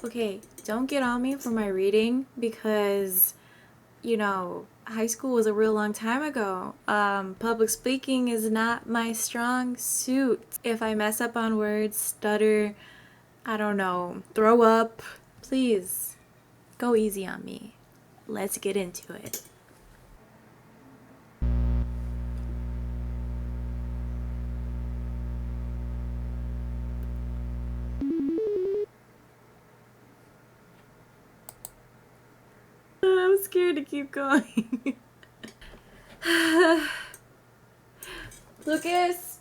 Okay, don't get on me for my reading because, high school was a real long time ago. Public speaking is not my strong suit. If I mess up on words, stutter, I don't know, throw up, please go easy on me. Let's get into it. I'm scared to keep going. Lucas!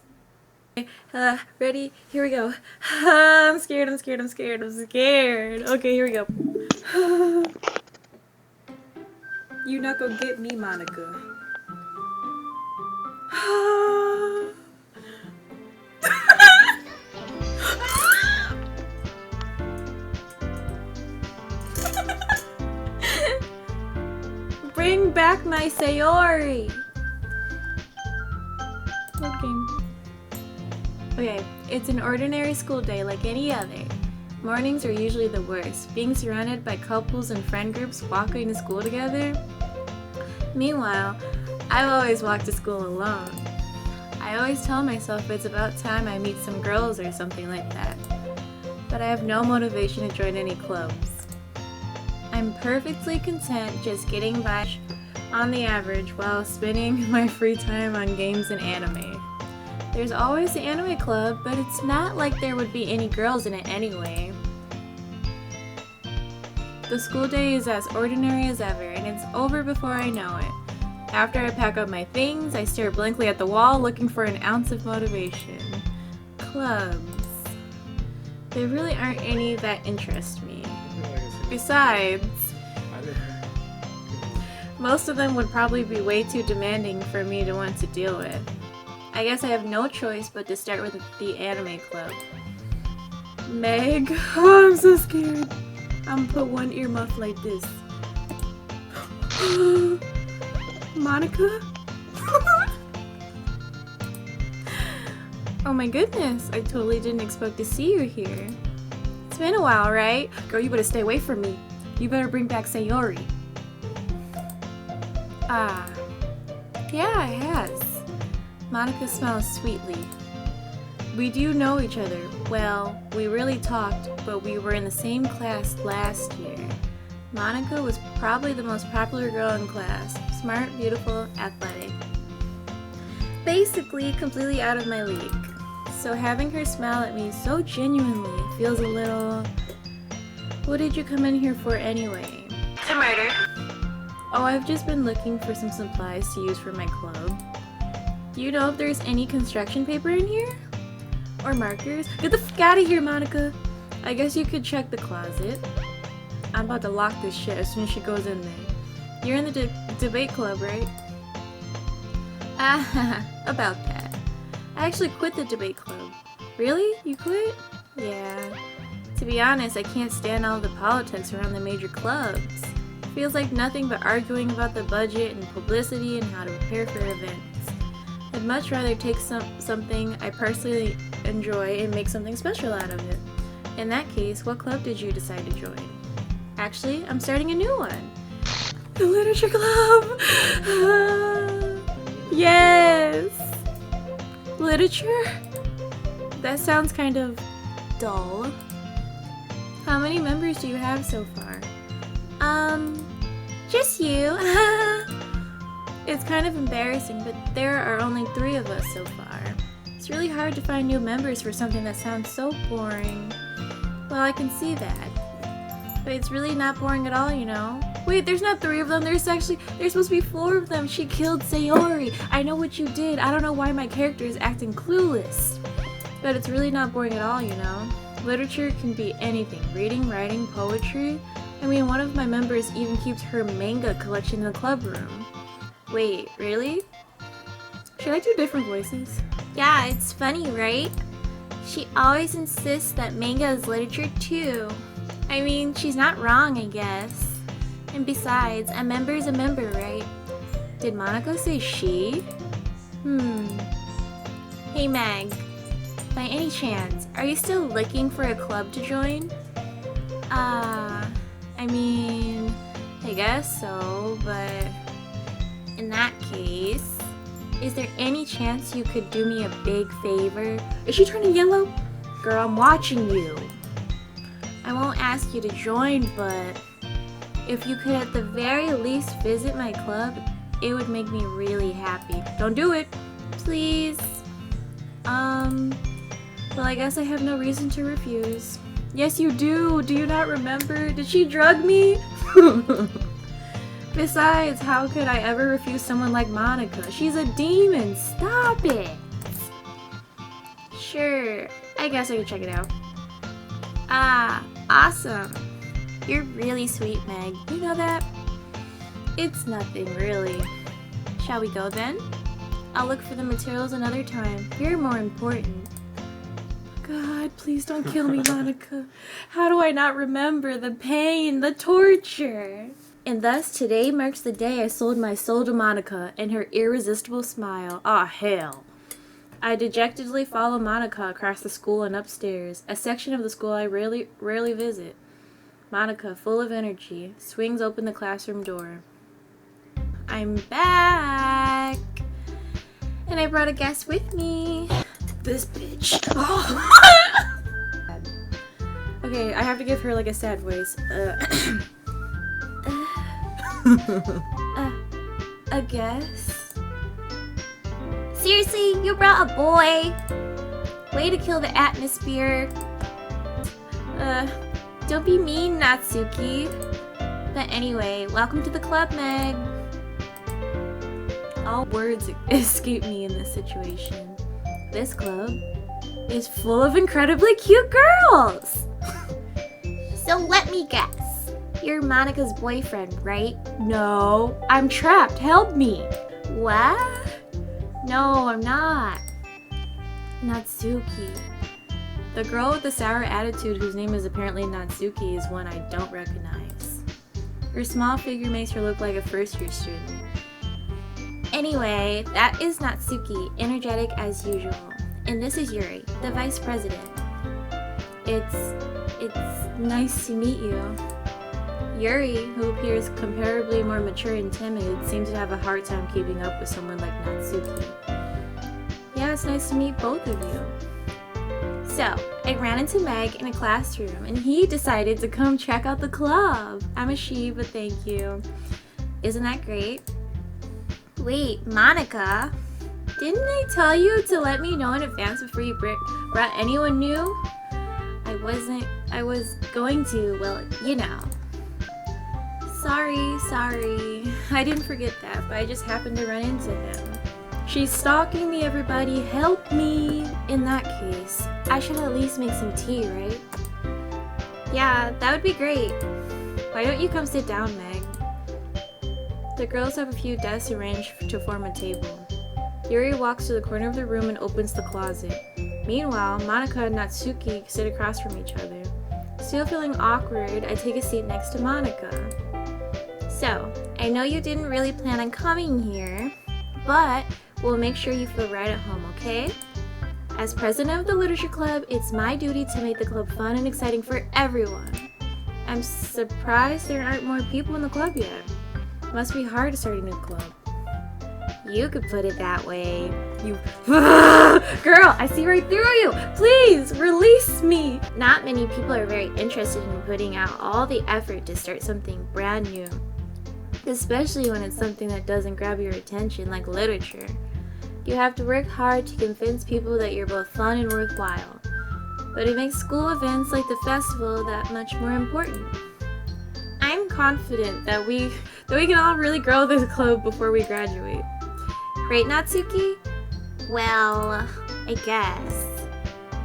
Ready? Here we go. I'm scared. Okay, here we go. You not gonna get me, Monica. Bring back my Sayori! Looking. Okay, it's an ordinary school day like any other. Mornings are usually the worst, being surrounded by couples and friend groups walking to school together. Meanwhile, I've always walked to school alone. I always tell myself it's about time I meet some girls or something like that. But I have no motivation to join any clubs. I'm perfectly content just getting by on the average while spending my free time on games and anime. There's always the anime club, but it's not like there would be any girls in it anyway. The school day is as ordinary as ever, and it's over before I know it. After I pack up my things, I stare blankly at the wall looking for an ounce of motivation. Clubs. There really aren't any that interest me. Besides, most of them would probably be way too demanding for me to want to deal with. I guess I have no choice but to start with the anime club. Meg, oh, I'm so scared. I'm gonna put one earmuff like this. Monica? Oh my goodness, I totally didn't expect to see you here. It's been a while, right? Girl, you better stay away from me. You better bring back Sayori. Ah. Yeah, it has. Monica smiles sweetly. We do know each other. Well, we really talked, but we were in the same class last year. Monica was probably the most popular girl in class. Smart, beautiful, athletic. Basically, completely out of my league. So having her smile at me so genuinely feels a little... What did you come in here for anyway? To murder. Oh, I've just been looking for some supplies to use for my club. Do you know if there's any construction paper in here? Or markers? Get the f out of here, Monica! I guess you could check the closet. I'm about to lock this shit as soon as she goes in there. You're in the debate club, right? Ah, about that. I actually quit the debate club. Really? You quit? Yeah. To be honest, I can't stand all the politics around the major clubs. It feels like nothing but arguing about the budget and publicity and how to prepare for events. I'd much rather take something I personally enjoy and make something special out of it. In that case, what club did you decide to join? Actually, I'm starting a new one. The literature club! Yes! Literature? That sounds kind of dull. How many members do you have so far? Just you. It's kind of embarrassing, but there are only 3 of us so far. It's really hard to find new members for something that sounds so boring. Well, I can see that. But it's really not boring at all, you know? Wait, there's not 3 of them. There's supposed to be 4 of them. She killed Sayori. I know what you did. I don't know why my character is acting clueless. But it's really not boring at all, you know? Literature can be anything. Reading, writing, poetry. I mean, one of my members even keeps her manga collection in the club room. Wait, really? Should I do different voices? Yeah, it's funny, right? She always insists that manga is literature too. I mean, she's not wrong, I guess. And besides, a member is a member, right? Did Monica say she? Hey Meg, by any chance, are you still looking for a club to join? I mean, I guess so, but in that case, is there any chance you could do me a big favor? Is she turning yellow? Girl, I'm watching you. I won't ask you to join, but if you could at the very least visit my club, it would make me really happy. Don't do it, please. Well, I guess I have no reason to refuse. Yes, you do. Do you not remember? Did she drug me? Besides, how could I ever refuse someone like Monica? She's a demon. Stop it. Sure, I guess I could check it out. Ah, awesome. You're really sweet, Meg. You know that? It's nothing, really. Shall we go then? I'll look for the materials another time. You're more important. God, please don't kill me, Monica. How do I not remember the pain, the torture? And thus, today marks the day I sold my soul to Monica and her irresistible smile. Ah, hell. I dejectedly follow Monica across the school and upstairs, a section of the school I rarely visit. Monica, full of energy, swings open the classroom door. I'm back! And I brought a guest with me. This bitch. Oh. Okay, I have to give her like a sad voice. A guess? Seriously, you brought a boy? Way to kill the atmosphere. Don't be mean, Natsuki. But anyway, welcome to the club, Meg. All words escape me in this situation. This club is full of incredibly cute girls! So let me guess. You're Monica's boyfriend, right? No, I'm trapped. Help me. What? No, I'm not. Natsuki. The girl with the sour attitude whose name is apparently Natsuki is one I don't recognize. Her small figure makes her look like a first-year student. Anyway, that is Natsuki, energetic as usual. And this is Yuri, the vice president. It's nice to meet you. Yuri, who appears comparably more mature and timid, seems to have a hard time keeping up with someone like Natsuki. Yeah, it's nice to meet both of you. So, I ran into Meg in a classroom, and he decided to come check out the club. I'm a she, but thank you. Isn't that great? Wait, Monica? Didn't I tell you to let me know in advance before you brought anyone new? I was going to, well, you know. Sorry. I didn't forget that, but I just happened to run into him. She's stalking me, everybody. Help me! In that case, I should at least make some tea, right? Yeah, that would be great. Why don't you come sit down, Meg? The girls have a few desks arranged to form a table. Yuri walks to the corner of the room and opens the closet. Meanwhile, Monica and Natsuki sit across from each other. Still feeling awkward, I take a seat next to Monica. So, I know you didn't really plan on coming here, but we'll make sure you feel right at home, okay? As president of the literature club, it's my duty to make the club fun and exciting for everyone. I'm surprised there aren't more people in the club yet. Must be hard to start a new club. You could put it that way. You girl, I see right through you. Please release me. Not many people are very interested in putting out all the effort to start something brand new, especially when it's something that doesn't grab your attention like literature. You have to work hard to convince people that you're both fun and worthwhile. But it makes school events like the festival that much more important. I'm confident that we can all really grow this club before we graduate. Right, Natsuki? Well, I guess.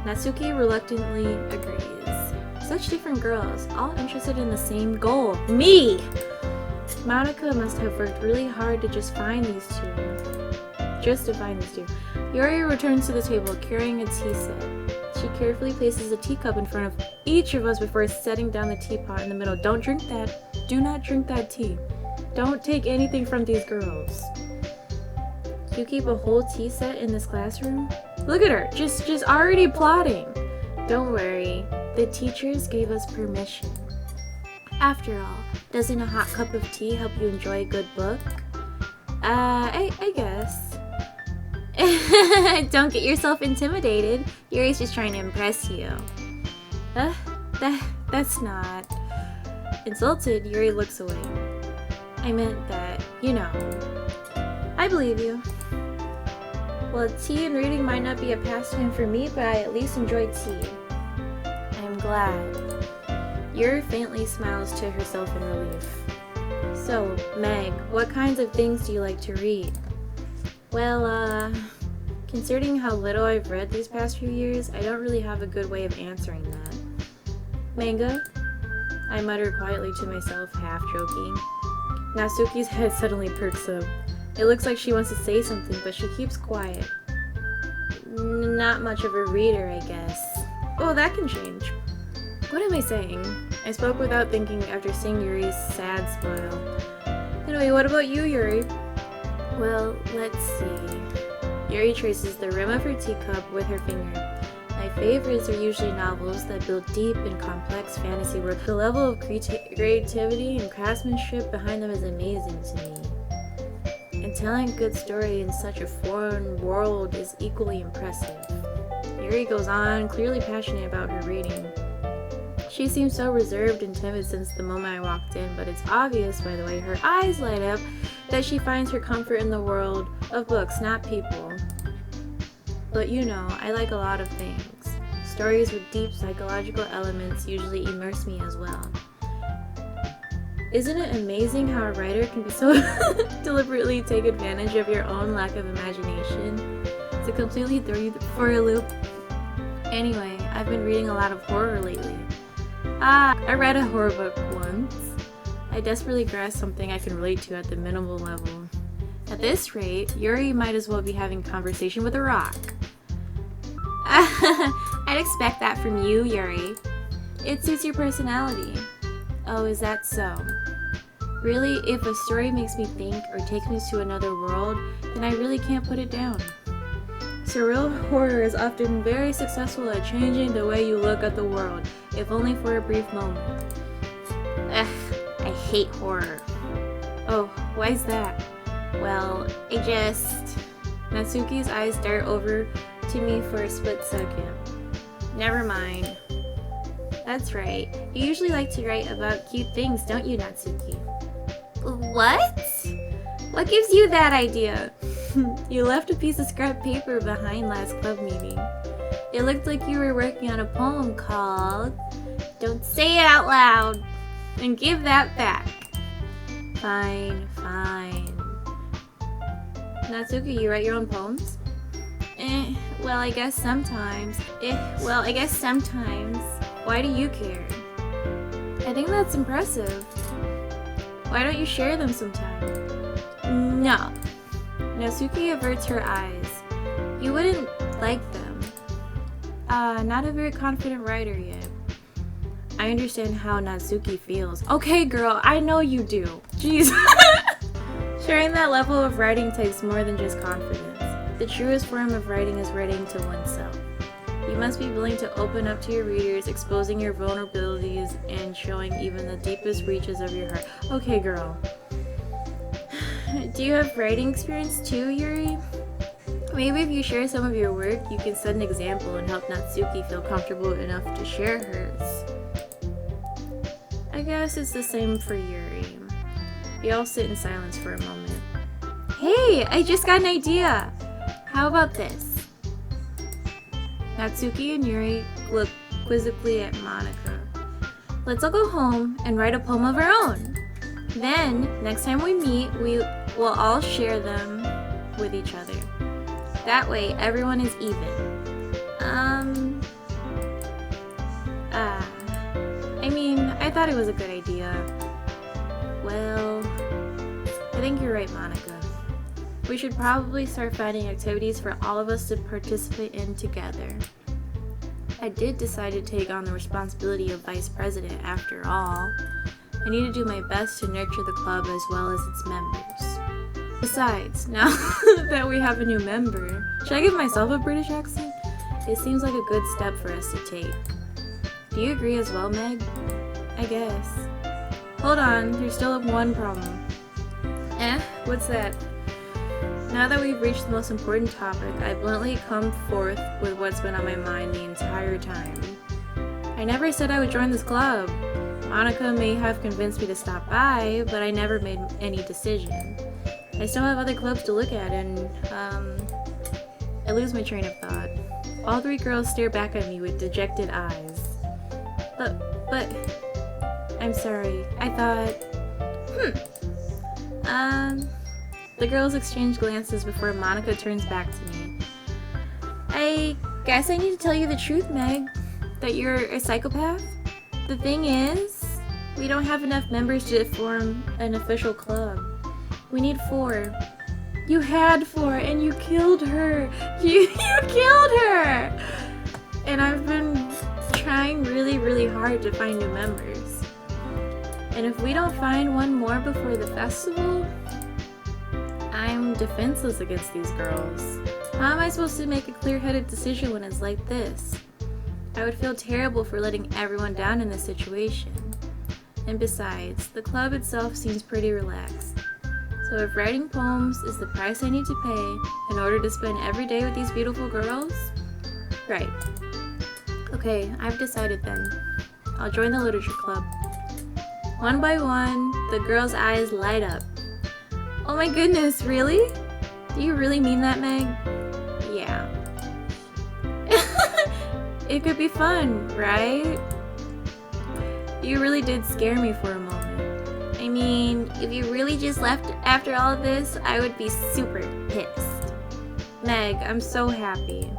Natsuki reluctantly agrees. Such different girls, all interested in the same goal. Me! Monica must have worked really hard to just find these two. Yuri returns to the table carrying a tea set. She carefully places a teacup in front of each of us before setting down the teapot in the middle. Don't drink that. Do not drink that tea. Don't take anything from these girls. You keep a whole tea set in this classroom? Look at her, just already plotting. Don't worry, the teachers gave us permission. After all, doesn't a hot cup of tea help you enjoy a good book? I guess. Don't get yourself intimidated. Yuri's just trying to impress you. That's not... Insulted, Yuri looks away. I meant that, you know. I believe you. Well, tea and reading might not be a pastime for me, but I at least enjoy tea. I'm glad. Yuri faintly smiles to herself in relief. So, Meg, what kinds of things do you like to read? Well, considering how little I've read these past few years, I don't really have a good way of answering that. Manga? I mutter quietly to myself, half joking. Natsuki's head suddenly perks up. It looks like she wants to say something, but she keeps quiet. Not much of a reader, I guess. Oh, that can change. What am I saying? I spoke without thinking after seeing Yuri's sad smile. Anyway, what about you, Yuri? Well, let's see. Yuri traces the rim of her teacup with her finger. My favorites are usually novels that build deep and complex fantasy work. The level of creativity and craftsmanship behind them is amazing to me. And telling a good story in such a foreign world is equally impressive. Yuri goes on, clearly passionate about her reading. She seems so reserved and timid since the moment I walked in, but it's obvious by the way her eyes light up that she finds her comfort in the world of books, not people. But you know, I like a lot of things. Stories with deep psychological elements usually immerse me as well. Isn't it amazing how a writer can be so deliberately take advantage of your own lack of imagination to completely throw you for a loop? Anyway, I've been reading a lot of horror lately. I read a horror book once. I desperately grasped something I can relate to at the minimal level. At this rate, Yuri might as well be having a conversation with a rock. I'd expect that from you, Yuri. It suits your personality. Oh, is that so? Really, if a story makes me think or takes me to another world, then I really can't put it down. Surreal horror is often very successful at changing the way you look at the world, if only for a brief moment. Ugh, I hate horror. Oh, why's that? Well, Natsuki's eyes dart over to me for a split second. Never mind. That's right. You usually like to write about cute things, don't you, Natsuki? What? What gives you that idea? You left a piece of scrap paper behind last club meeting. It looked like you were working on a poem called Don't Say It Out Loud, and give that back. Fine. Natsuki, you write your own poems? Well, I guess sometimes. Why do you care? I think that's impressive. Why don't you share them sometime? No. Natsuki averts her eyes. You wouldn't like them. Not a very confident writer yet. I understand how Natsuki feels. Okay, girl, I know you do. Jeez. Sharing that level of writing takes more than just confidence. The truest form of writing is writing to oneself. You must be willing to open up to your readers, exposing your vulnerabilities and showing even the deepest reaches of your heart. Okay, girl. Do you have writing experience too, Yuri? Maybe if you share some of your work, you can set an example and help Natsuki feel comfortable enough to share hers. I guess it's the same for Yuri. We all sit in silence for a moment. Hey, I just got an idea! How about this? Natsuki and Yuri look quizzically at Monica. Let's all go home and write a poem of our own. Then, next time we meet, we will all share them with each other. That way, everyone is even. I thought it was a good idea. Well, I think you're right, Monica. We should probably start finding activities for all of us to participate in together. I did decide to take on the responsibility of vice president after all. I need to do my best to nurture the club as well as its members. Besides, now that we have a new member, should I give myself a British accent? It seems like a good step for us to take. Do you agree as well, Meg? I guess. hold on, there's still one problem. What's that? Now that we've reached the most important topic, I bluntly come forth with what's been on my mind the entire time. I never said I would join this club. Monica may have convinced me to stop by, but I never made any decision. I still have other clubs to look at, and, I lose my train of thought. All three girls stare back at me with dejected eyes. But, I'm sorry, I thought, the girls exchange glances before Monica turns back to me. I guess I need to tell you the truth, Meg, that you're a psychopath. The thing is, we don't have enough members to form an official club. We need 4. You had 4 and you killed her. You killed her! And I've been trying really, really hard to find new members. And if we don't find one more before the festival, I'm defenseless against these girls. How am I supposed to make a clear-headed decision when it's like this? I would feel terrible for letting everyone down in this situation. And besides, the club itself seems pretty relaxed. So if writing poems is the price I need to pay in order to spend every day with these beautiful girls, right. Okay, I've decided then. I'll join the literature club. One by one, the girls' eyes light up. Oh my goodness, really? Do you really mean that, Meg? Yeah. It could be fun, right? You really did scare me for a moment. I mean, if you really just left after all of this, I would be super pissed. Meg, I'm so happy.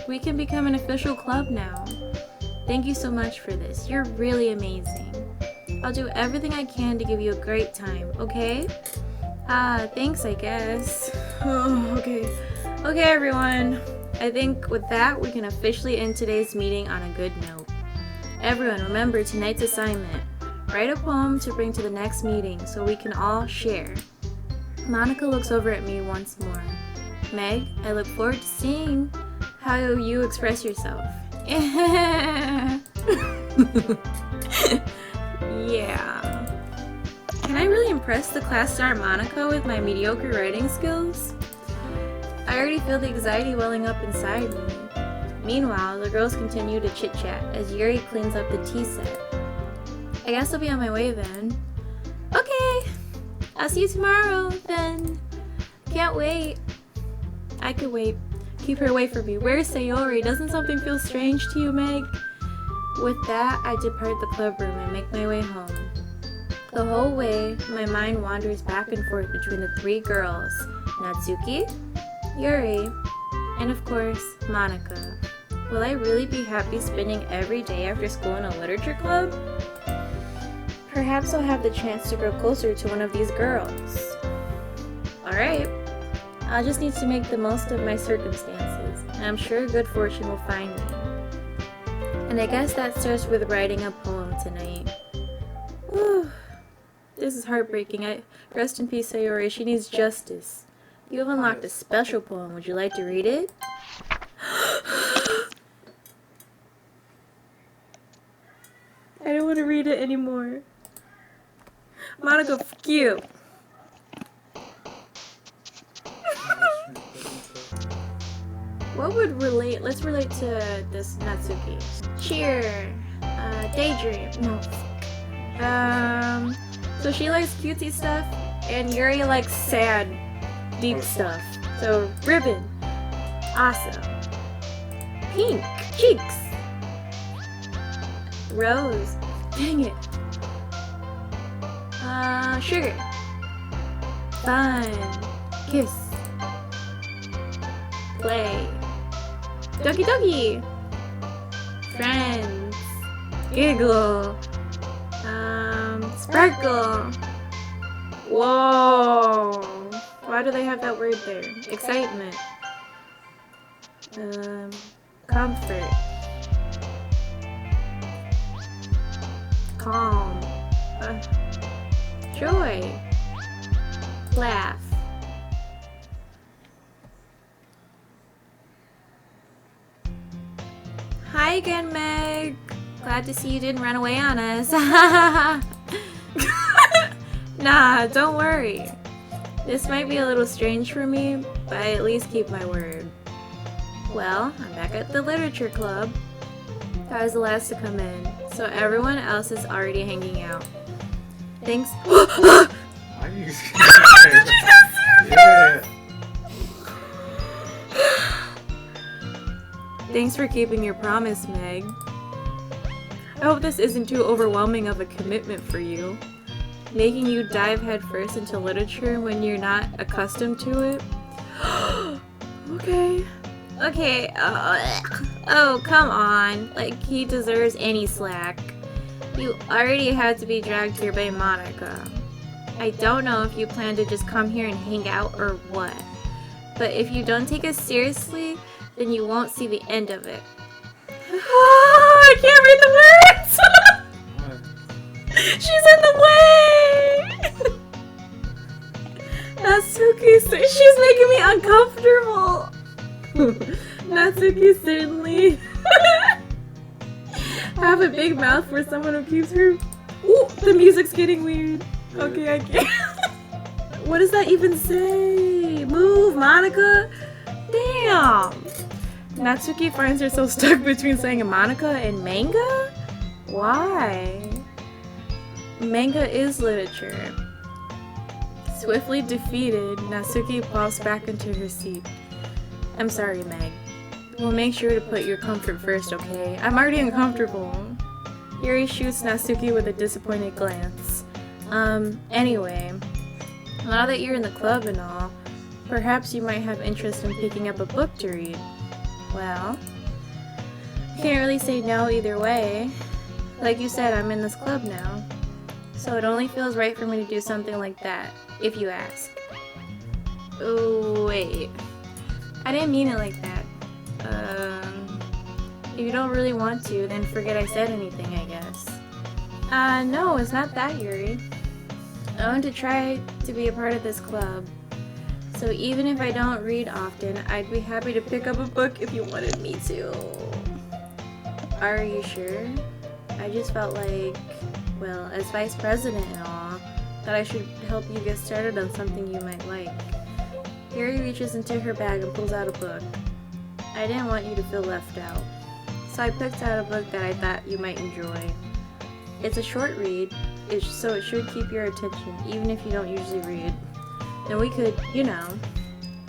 We can become an official club now. Thank you so much for this. You're really amazing. I'll do everything I can to give you a great time, okay? Thanks, I guess. Oh, okay. Okay, everyone. I think with that, we can officially end today's meeting on a good note. Everyone, remember tonight's assignment. Write a poem to bring to the next meeting so we can all share. Monica looks over at me once more. Meg, I look forward to seeing how you express yourself. Yeah. Can I really impress the class star Monica with my mediocre writing skills? I already feel the anxiety welling up inside me. Meanwhile, the girls continue to chit-chat as Yuri cleans up the tea set. I guess I'll be on my way then. Okay! I'll see you tomorrow, then. Can't wait. I could wait. Keep her away from me. Where's Sayori? Doesn't something feel strange to you, Meg? With that, I depart the club room and make my way home. The whole way, my mind wanders back and forth between the 3 girls, Natsuki, Yuri, and of course, Monica. Will I really be happy spending every day after school in a literature club? Perhaps I'll have the chance to grow closer to one of these girls. Alright, I'll just need to make the most of my circumstances, and I'm sure good fortune will find me. And I guess that starts with writing a poem tonight. Whew. This is heartbreaking. Rest in peace, Sayori. She needs justice. You have unlocked a special poem. Would you like to read it? I don't want to read it anymore. Monica, fuck you. What would relate? Let's relate to this Natsuki. Cheer. Daydream. No. So she likes cutesy stuff, and Yuri likes sad, deep stuff. So ribbon. Awesome. Pink. Cheeks. Rose. Dang it. Sugar. Fun. Kiss. Play. Doki Doki. Friends. Giggle. Sparkle. Whoa. Why do they have that word there? Excitement. Comfort. Calm. Joy. Laugh. Hi again, Meg. Glad to see you didn't run away on us. Nah, don't worry. This might be a little strange for me, but I at least keep my word. Well, I'm back at the literature club. I was the last to come in, so everyone else is already hanging out. Thanks. Why are you scared? Yeah. Thanks for keeping your promise, Meg. I hope this isn't too overwhelming of a commitment for you. Making you dive headfirst into literature when you're not accustomed to it. Okay. Oh, come on. Like, he deserves any slack. You already had to be dragged here by Monica. I don't know if you plan to just come here and hang out or what. But if you don't take us seriously, then you won't see the end of it. I can't read the words! She's in the way! Natsuki, she's making me uncomfortable! Natsuki certainly have a big mouth for someone who keeps her... Ooh, the music's getting weird. Okay, I can't. What does that even say? Move, Monica! Damn! Natsuki finds herself stuck between saying Monica and manga? Why? Manga is literature. Swiftly defeated, Natsuki pops back into her seat. I'm sorry, Meg. We'll make sure to put your comfort first, okay? I'm already uncomfortable. Yuri shoots Natsuki with a disappointed glance. Anyway, now that you're in the club and all, perhaps you might have interest in picking up a book to read. Well, can't really say no either way. Like you said, I'm in this club now. So it only feels right for me to do something like that, if you ask. Oh, wait. I didn't mean it like that. If you don't really want to, then forget I said anything, I guess. No, it's not that, Yuri. I want to try to be a part of this club. So even if I don't read often, I'd be happy to pick up a book if you wanted me to. Are you sure? I just felt like, well, as vice president and all, that I should help you get started on something you might like. Yuri reaches into her bag and pulls out a book. I didn't want you to feel left out, so I picked out a book that I thought you might enjoy. It's a short read, so it should keep your attention, even if you don't usually read. Then we could, you know,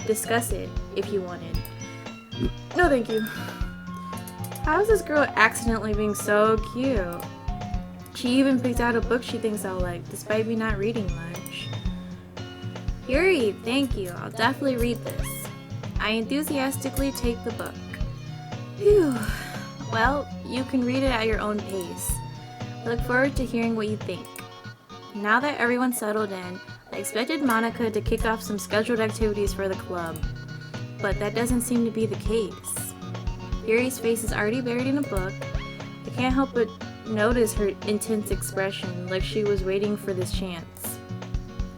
discuss it if you wanted. No, thank you. How is this girl accidentally being so cute? She even picked out a book she thinks I'll like, despite me not reading much. Yuri, thank you. I'll definitely read this. I enthusiastically take the book. Phew. Well, you can read it at your own pace. I look forward to hearing what you think. Now that everyone's settled in, I expected Monica to kick off some scheduled activities for the club, but that doesn't seem to be the case. Yuri's face is already buried in a book. I can't help but notice her intense expression, like she was waiting for this chance.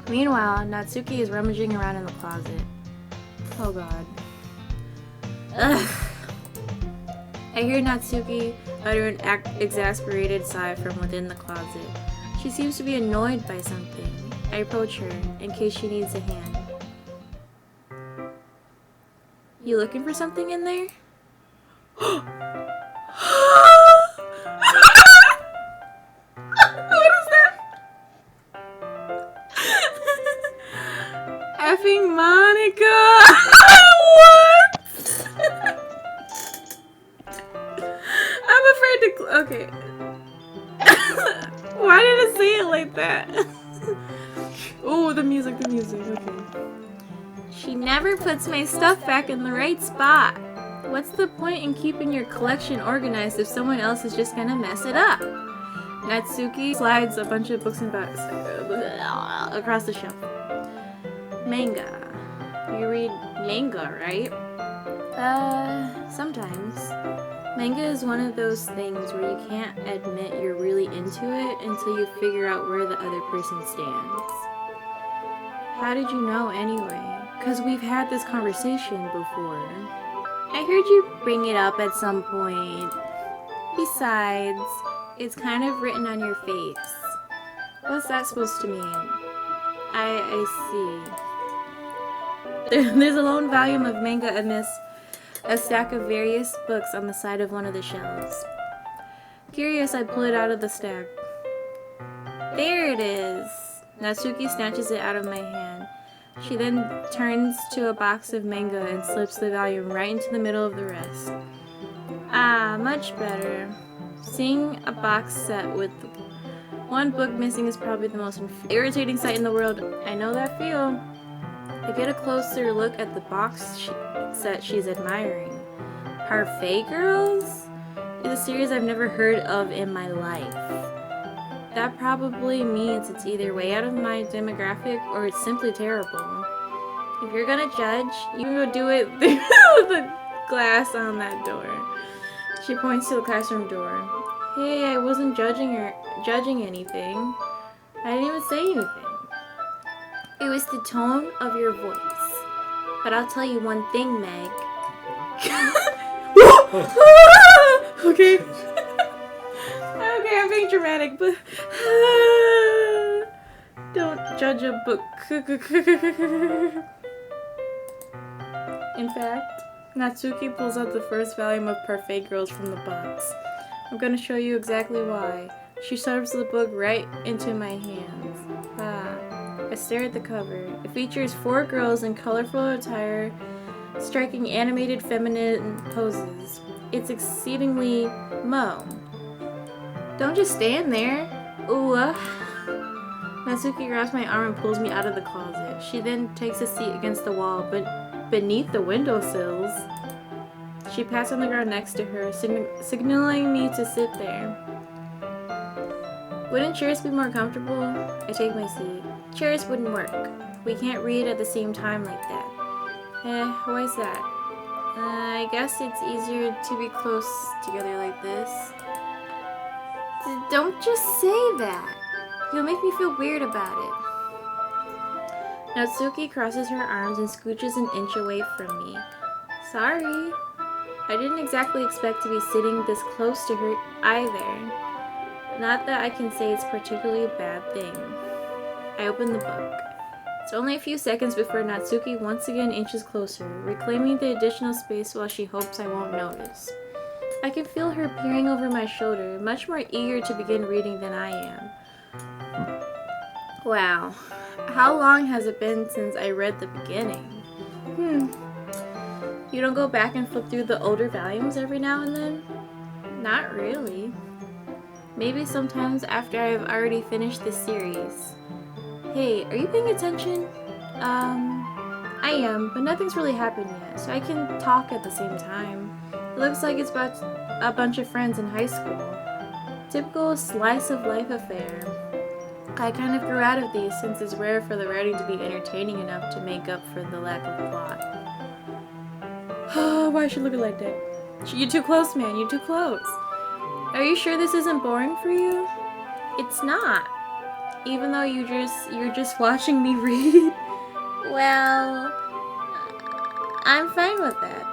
Meanwhile, Natsuki is rummaging around in the closet. Oh god. Ugh. I hear Natsuki utter an exasperated sigh from within the closet. She seems to be annoyed by something. I approach her in case she needs a hand. You looking for something in there? What is that? Effing Monica! What? I'm afraid to. Okay. Why did it say it like that? Oh, the music, okay. She never puts my stuff back in the right spot. What's the point in keeping your collection organized if someone else is just gonna mess it up? Natsuki slides a bunch of books and books across the shelf. Manga. You read manga, right? Sometimes. Manga is one of those things where you can't admit you're really into it until you figure out where the other person stands. How did you know anyway? Because we've had this conversation before. I heard you bring it up at some point. Besides, it's kind of written on your face. What's that supposed to mean? I see. There's a lone volume of manga amidst a stack of various books on the side of one of the shelves. Curious, I pull it out of the stack. There it is! Natsuki snatches it out of my hand. She then turns to a box of manga and slips the volume right into the middle of the rest. Ah, much better. Seeing a box set with one book missing is probably the most irritating sight in the world. I know that feel. I get a closer look at the box set she's admiring. Parfait Girls is a series I've never heard of in my life. That probably means it's either way out of my demographic or it's simply terrible. If you're gonna judge, you can go do it with the glass on that door. She points to the classroom door. Hey, I wasn't judging anything. I didn't even say anything. It was the tone of your voice. But I'll tell you one thing, Meg. Okay. Okay, I'm being dramatic, but don't judge a book. In fact, Natsuki pulls out the first volume of Parfait Girls from the box. I'm gonna show you exactly why. She shoves the book right into my hands. I stare at the cover. It features 4 girls in colorful attire, striking animated feminine poses. It's exceedingly Mo. Don't just stand there. Ooh. Natsuki grabs my arm and pulls me out of the closet. She then takes a seat against the wall, but beneath the windowsills. She pats on the ground next to her, signaling me to sit there. Wouldn't chairs be more comfortable? I take my seat. Chairs wouldn't work. We can't read at the same time like that. Why is that? I guess it's easier to be close together like this. Don't just say that. You'll make me feel weird about it. Natsuki crosses her arms and scooches an inch away from me. Sorry. I didn't exactly expect to be sitting this close to her either. Not that I can say it's particularly a bad thing. I open the book. It's only a few seconds before Natsuki once again inches closer, reclaiming the additional space while she hopes I won't notice. I can feel her peering over my shoulder, much more eager to begin reading than I am. Wow. How long has it been since I read the beginning? You don't go back and flip through the older volumes every now and then? Not really. Maybe sometimes after I've already finished the series. Hey, are you paying attention? I am, but nothing's really happened yet, so I can talk at the same time. It looks like it's about a bunch of friends in high school. Typical slice of life affair. I kind of grew out of these since it's rare for the writing to be entertaining enough to make up for the lack of plot. Oh, why should look like that? You're too close, man. You're too close. Are you sure this isn't boring for you? It's not. Even though you're just watching me read. Well, I'm fine with that.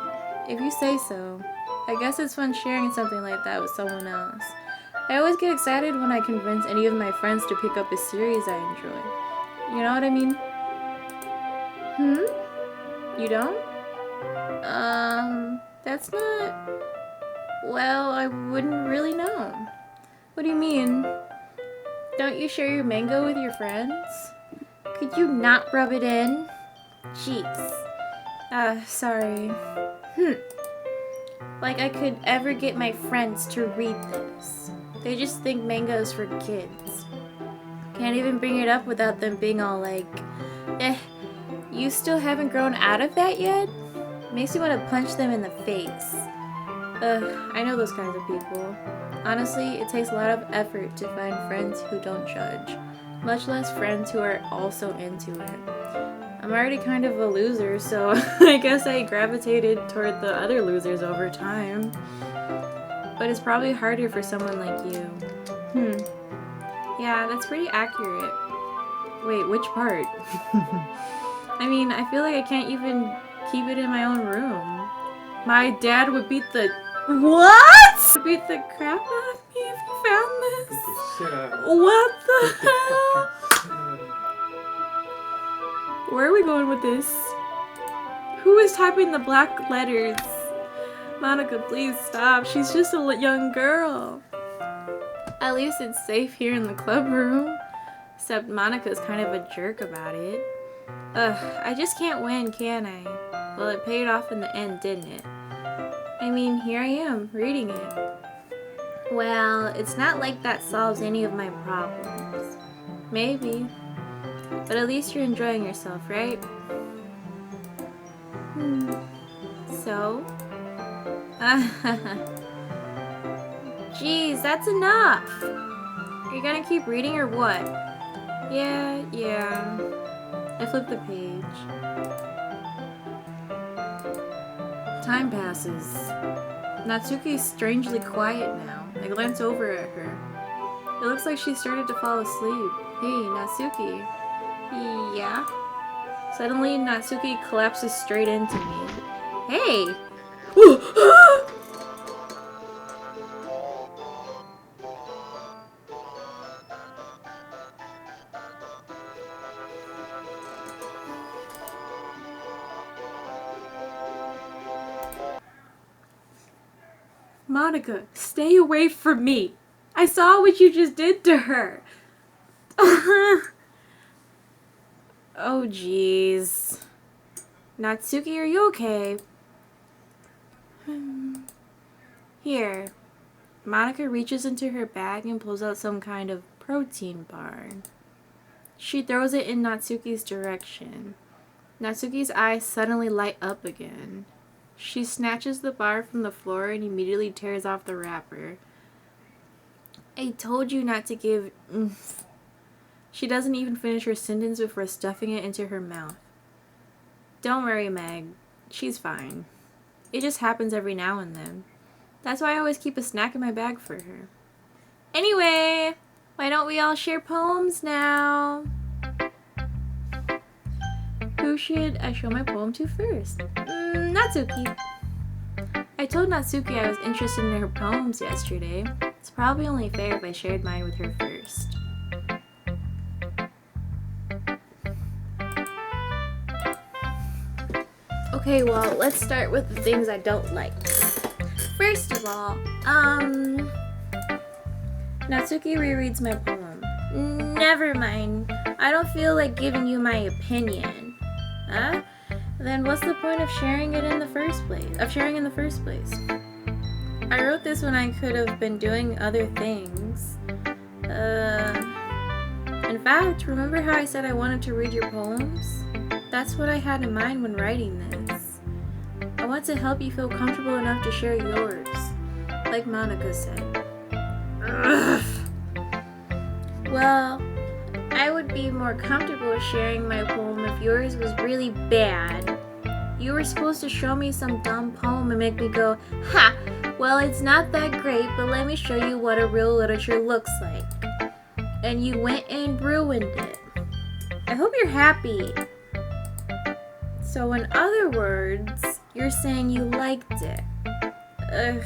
If you say so. I guess it's fun sharing something like that with someone else. I always get excited when I convince any of my friends to pick up a series I enjoy. You know what I mean? You don't? That's not... Well, I wouldn't really know. What do you mean? Don't you share your manga with your friends? Could you not rub it in? Jeez. Sorry. Like I could ever get my friends to read this. They just think manga is for kids. Can't even bring it up without them being all like, you still haven't grown out of that yet? Makes me want to punch them in the face. I know those kinds of people. Honestly, it takes a lot of effort to find friends who don't judge, much less friends who are also into it. I'm already kind of a loser, so I guess I gravitated toward the other losers over time. But it's probably harder for someone like you. Yeah, that's pretty accurate. Wait, which part? I mean, I feel like I can't even keep it in my own room. My dad would beat the... What? Would beat the crap out of me if you found this? What the hell? Where are we going with this? Who is typing the black letters? Monica, please stop. She's just a young girl. At least it's safe here in the club room. Except Monica's kind of a jerk about it. Ugh, I just can't win, can I? Well, it paid off in the end, didn't it? I mean, here I am, reading it. Well, it's not like that solves any of my problems. Maybe. But at least you're enjoying yourself, right? So? Jeez, that's enough! Are you gonna keep reading or what? Yeah. I flipped the page. Time passes. Natsuki's strangely quiet now. I glance over at her. It looks like she started to fall asleep. Hey, Natsuki. Yeah? Suddenly, Natsuki collapses straight into me. Hey! Monica, stay away from me. I saw what you just did to her. Oh, jeez. Natsuki, are you okay? Here. Monica reaches into her bag and pulls out some kind of protein bar. She throws it in Natsuki's direction. Natsuki's eyes suddenly light up again. She snatches the bar from the floor and immediately tears off the wrapper. I told you not to give... She doesn't even finish her sentence before stuffing it into her mouth. Don't worry, Meg. She's fine. It just happens every now and then. That's why I always keep a snack in my bag for her. Anyway, why don't we all share poems now? Who should I show my poem to first? Natsuki. I told Natsuki I was interested in her poems yesterday. It's probably only fair if I shared mine with her first. Okay, well, let's start with the things I don't like. First of all, Natsuki rereads my poem. Never mind. I don't feel like giving you my opinion. Huh? Then what's the point of sharing it in the first place? I wrote this when I could have been doing other things. In fact, remember how I said I wanted to read your poems? That's what I had in mind when writing this. I want to help you feel comfortable enough to share yours, like Monica said. Ugh. Well, I would be more comfortable sharing my poem if yours was really bad. You were supposed to show me some dumb poem and make me go, ha, well, it's not that great, but let me show you what a real literature looks like. And you went and ruined it. I hope you're happy. So in other words, you're saying you liked it. Ugh.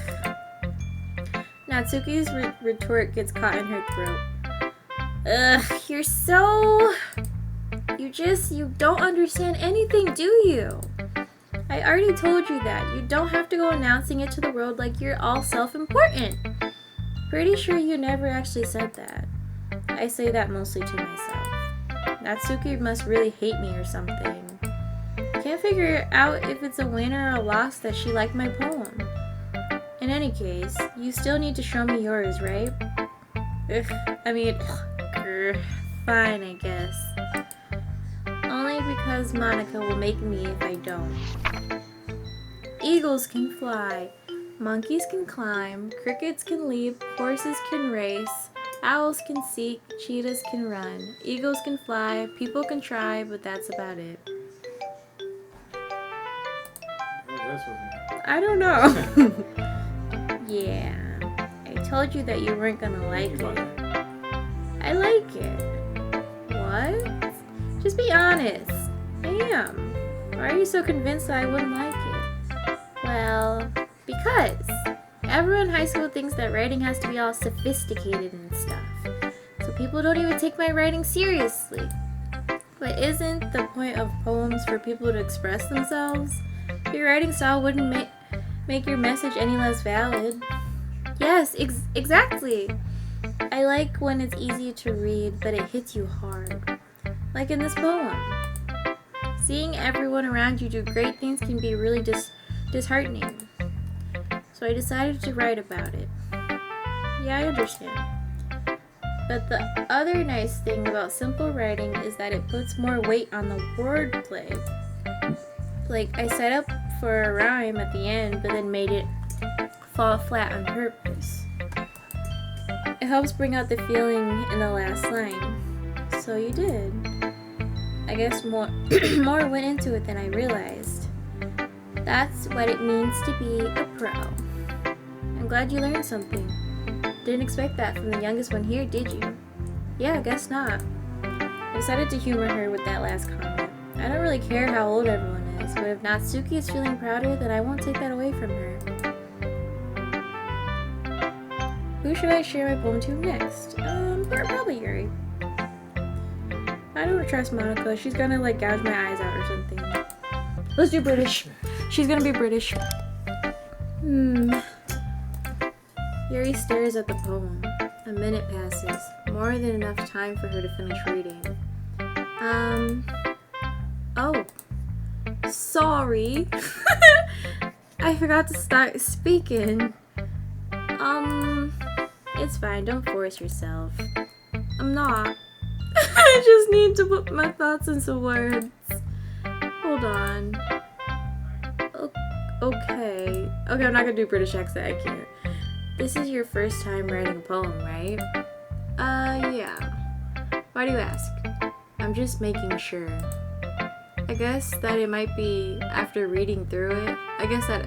Natsuki's retort gets caught in her throat. Ugh, you're so... You don't understand anything, do you? I already told you that. You don't have to go announcing it to the world like you're all self-important. Pretty sure you never actually said that. I say that mostly to myself. Natsuki must really hate me or something. Can't figure out if it's a win or a loss that she liked my poem. In any case, you still need to show me yours, right? Fine, I guess. Only because Monica will make me if I don't. Eagles can fly, monkeys can climb, crickets can leap, horses can race, owls can seek, cheetahs can run, eagles can fly, people can try, but that's about it. I don't know. Yeah, I told you that you weren't gonna like it. I like it. What? Just be honest. I am. Why are you so convinced that I wouldn't like it? Well, because everyone in high school thinks that writing has to be all sophisticated and stuff. So people don't even take my writing seriously. But isn't the point of poems for people to express themselves? Your writing style wouldn't make your message any less valid. Yes, exactly. I like when it's easy to read, but it hits you hard. Like in this poem. Seeing everyone around you do great things can be really disheartening. So I decided to write about it. Yeah, I understand. But the other nice thing about simple writing is that it puts more weight on the wordplay. Like, I set up for a rhyme at the end, but then made it fall flat on purpose. It helps bring out the feeling in the last line. So you did. I guess more went into it than I realized. That's what it means to be a pro. I'm glad you learned something. Didn't expect that from the youngest one here, did you? Yeah, I guess not. I decided to humor her with that last comment. I don't really care how old everyone is, but if Natsuki is feeling prouder, then I won't take that away from her. Who should I share my poem to next? Probably Yuri. I don't trust Monica. She's gonna like gouge my eyes out or something. Let's do British. She's gonna be British. Yuri stares at the poem. A minute passes. More than enough time for her to finish reading. Oh. Sorry. I forgot to start speaking. It's fine. Don't force yourself. I'm not. I just need to put my thoughts into words. Hold on. Okay, I'm not gonna do British accent. I can't. This is your first time writing a poem, right? Yeah. Why do you ask? I'm just making sure. I guess that it might be after reading through it. I guess that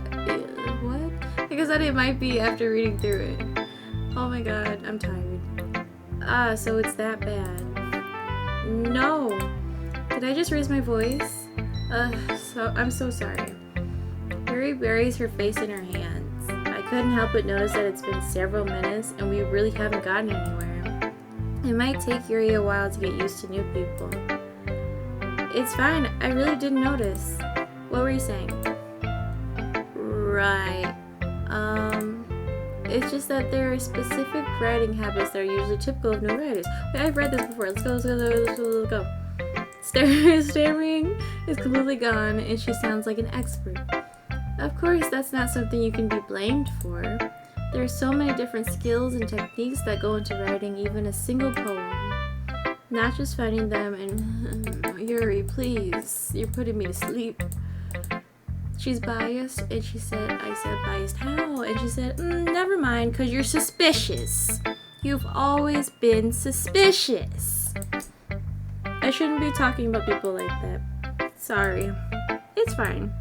it might be after reading through it. Oh my god, I'm tired. So it's that bad. No. Did I just raise my voice? I'm so sorry. Yuri buries her face in her hands. I couldn't help but notice that it's been several minutes and we really haven't gotten anywhere. It might take Yuri a while to get used to new people. It's fine, I really didn't notice. What were you saying? Right. It's just that there are specific writing habits that are usually typical of new writers. Wait, I've read this before. Let's go. Stammering is completely gone and she sounds like an expert. Of course, that's not something you can be blamed for. There are so many different skills and techniques that go into writing even a single poem. Not just finding them and Yuri, please, you're putting me to sleep. She's biased, and I said biased how? And she said, never mind, cause you're suspicious. You've always been suspicious. I shouldn't be talking about people like that. Sorry. It's fine.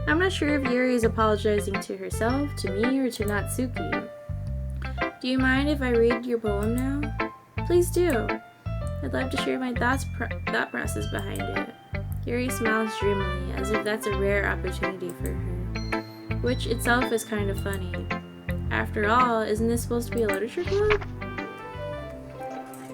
I'm not sure if Yuri is apologizing to herself, to me, or to Natsuki. Do you mind if I read your poem now? Please do. I'd love to share my thought process behind it. Yuri smiles dreamily, as if that's a rare opportunity for her, which itself is kind of funny. After all, isn't this supposed to be a literature club?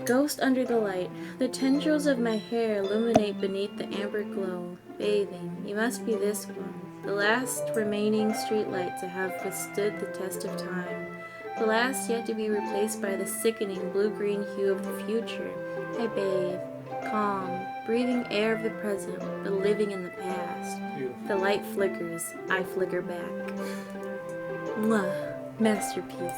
Ghost under the light. The tendrils of my hair illuminate beneath the amber glow. Bathing. You must be this one. The last remaining streetlight to have withstood the test of time. The last yet to be replaced by the sickening blue-green hue of the future. I bathe. Calm. Breathing air of the present, but living in the past. Beautiful. The light flickers. I flicker back. Mwah. Masterpiece.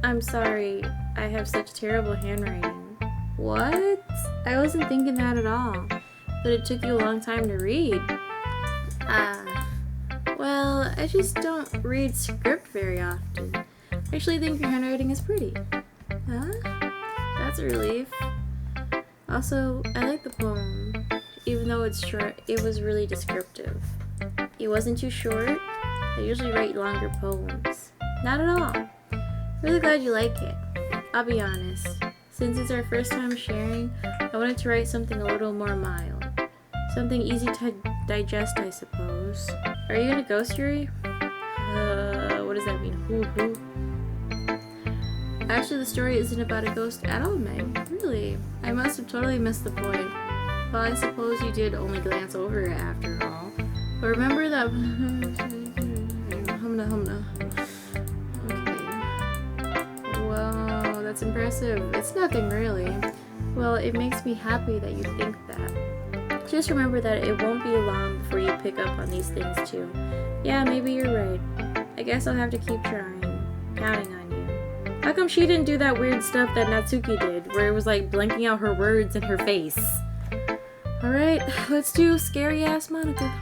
I'm sorry, I have such terrible handwriting. What? I wasn't thinking that at all. But it took you a long time to read. Well, I just don't read script very often. I actually think your handwriting is pretty. Huh? That's a relief. Also, I like the poem. Even though it's short, it was really descriptive. It wasn't too short. I usually write longer poems. Not at all. Really glad you like it. I'll be honest. Since it's our first time sharing, I wanted to write something a little more mild. Something easy to digest, I suppose. Are you gonna ghost Yuri? What does that mean? Who? Actually, the story isn't about a ghost at all, Meg. Really. I must have totally missed the point. Well, I suppose you did only glance over it after all. But remember that... Humna. Okay. Wow, that's impressive. It's nothing, really. Well, it makes me happy that you think that. Just remember that it won't be long before you pick up on these things, too. Yeah, maybe you're right. I guess I'll have to keep trying. Counting on you. How come she didn't do that weird stuff that Natsuki did, where it was like blinking out her words in her face? Alright, let's do scary ass Monica.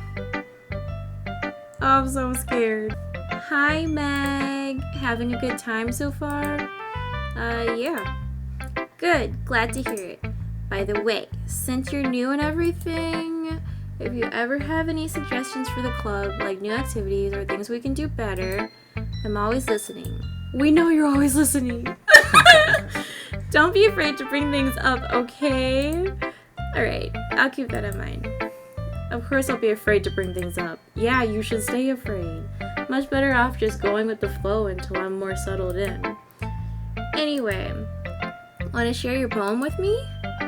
Oh, I'm so scared. Hi, Meg. Having a good time so far? Yeah. Good, glad to hear it. By the way, since you're new and everything, if you ever have any suggestions for the club, like new activities or things we can do better, I'm always listening. We know you're always listening. Don't be afraid to bring things up, okay? Alright, I'll keep that in mind. Of course I'll be afraid to bring things up. Yeah, you should stay afraid. Much better off just going with the flow until I'm more settled in. Anyway, want to share your poem with me?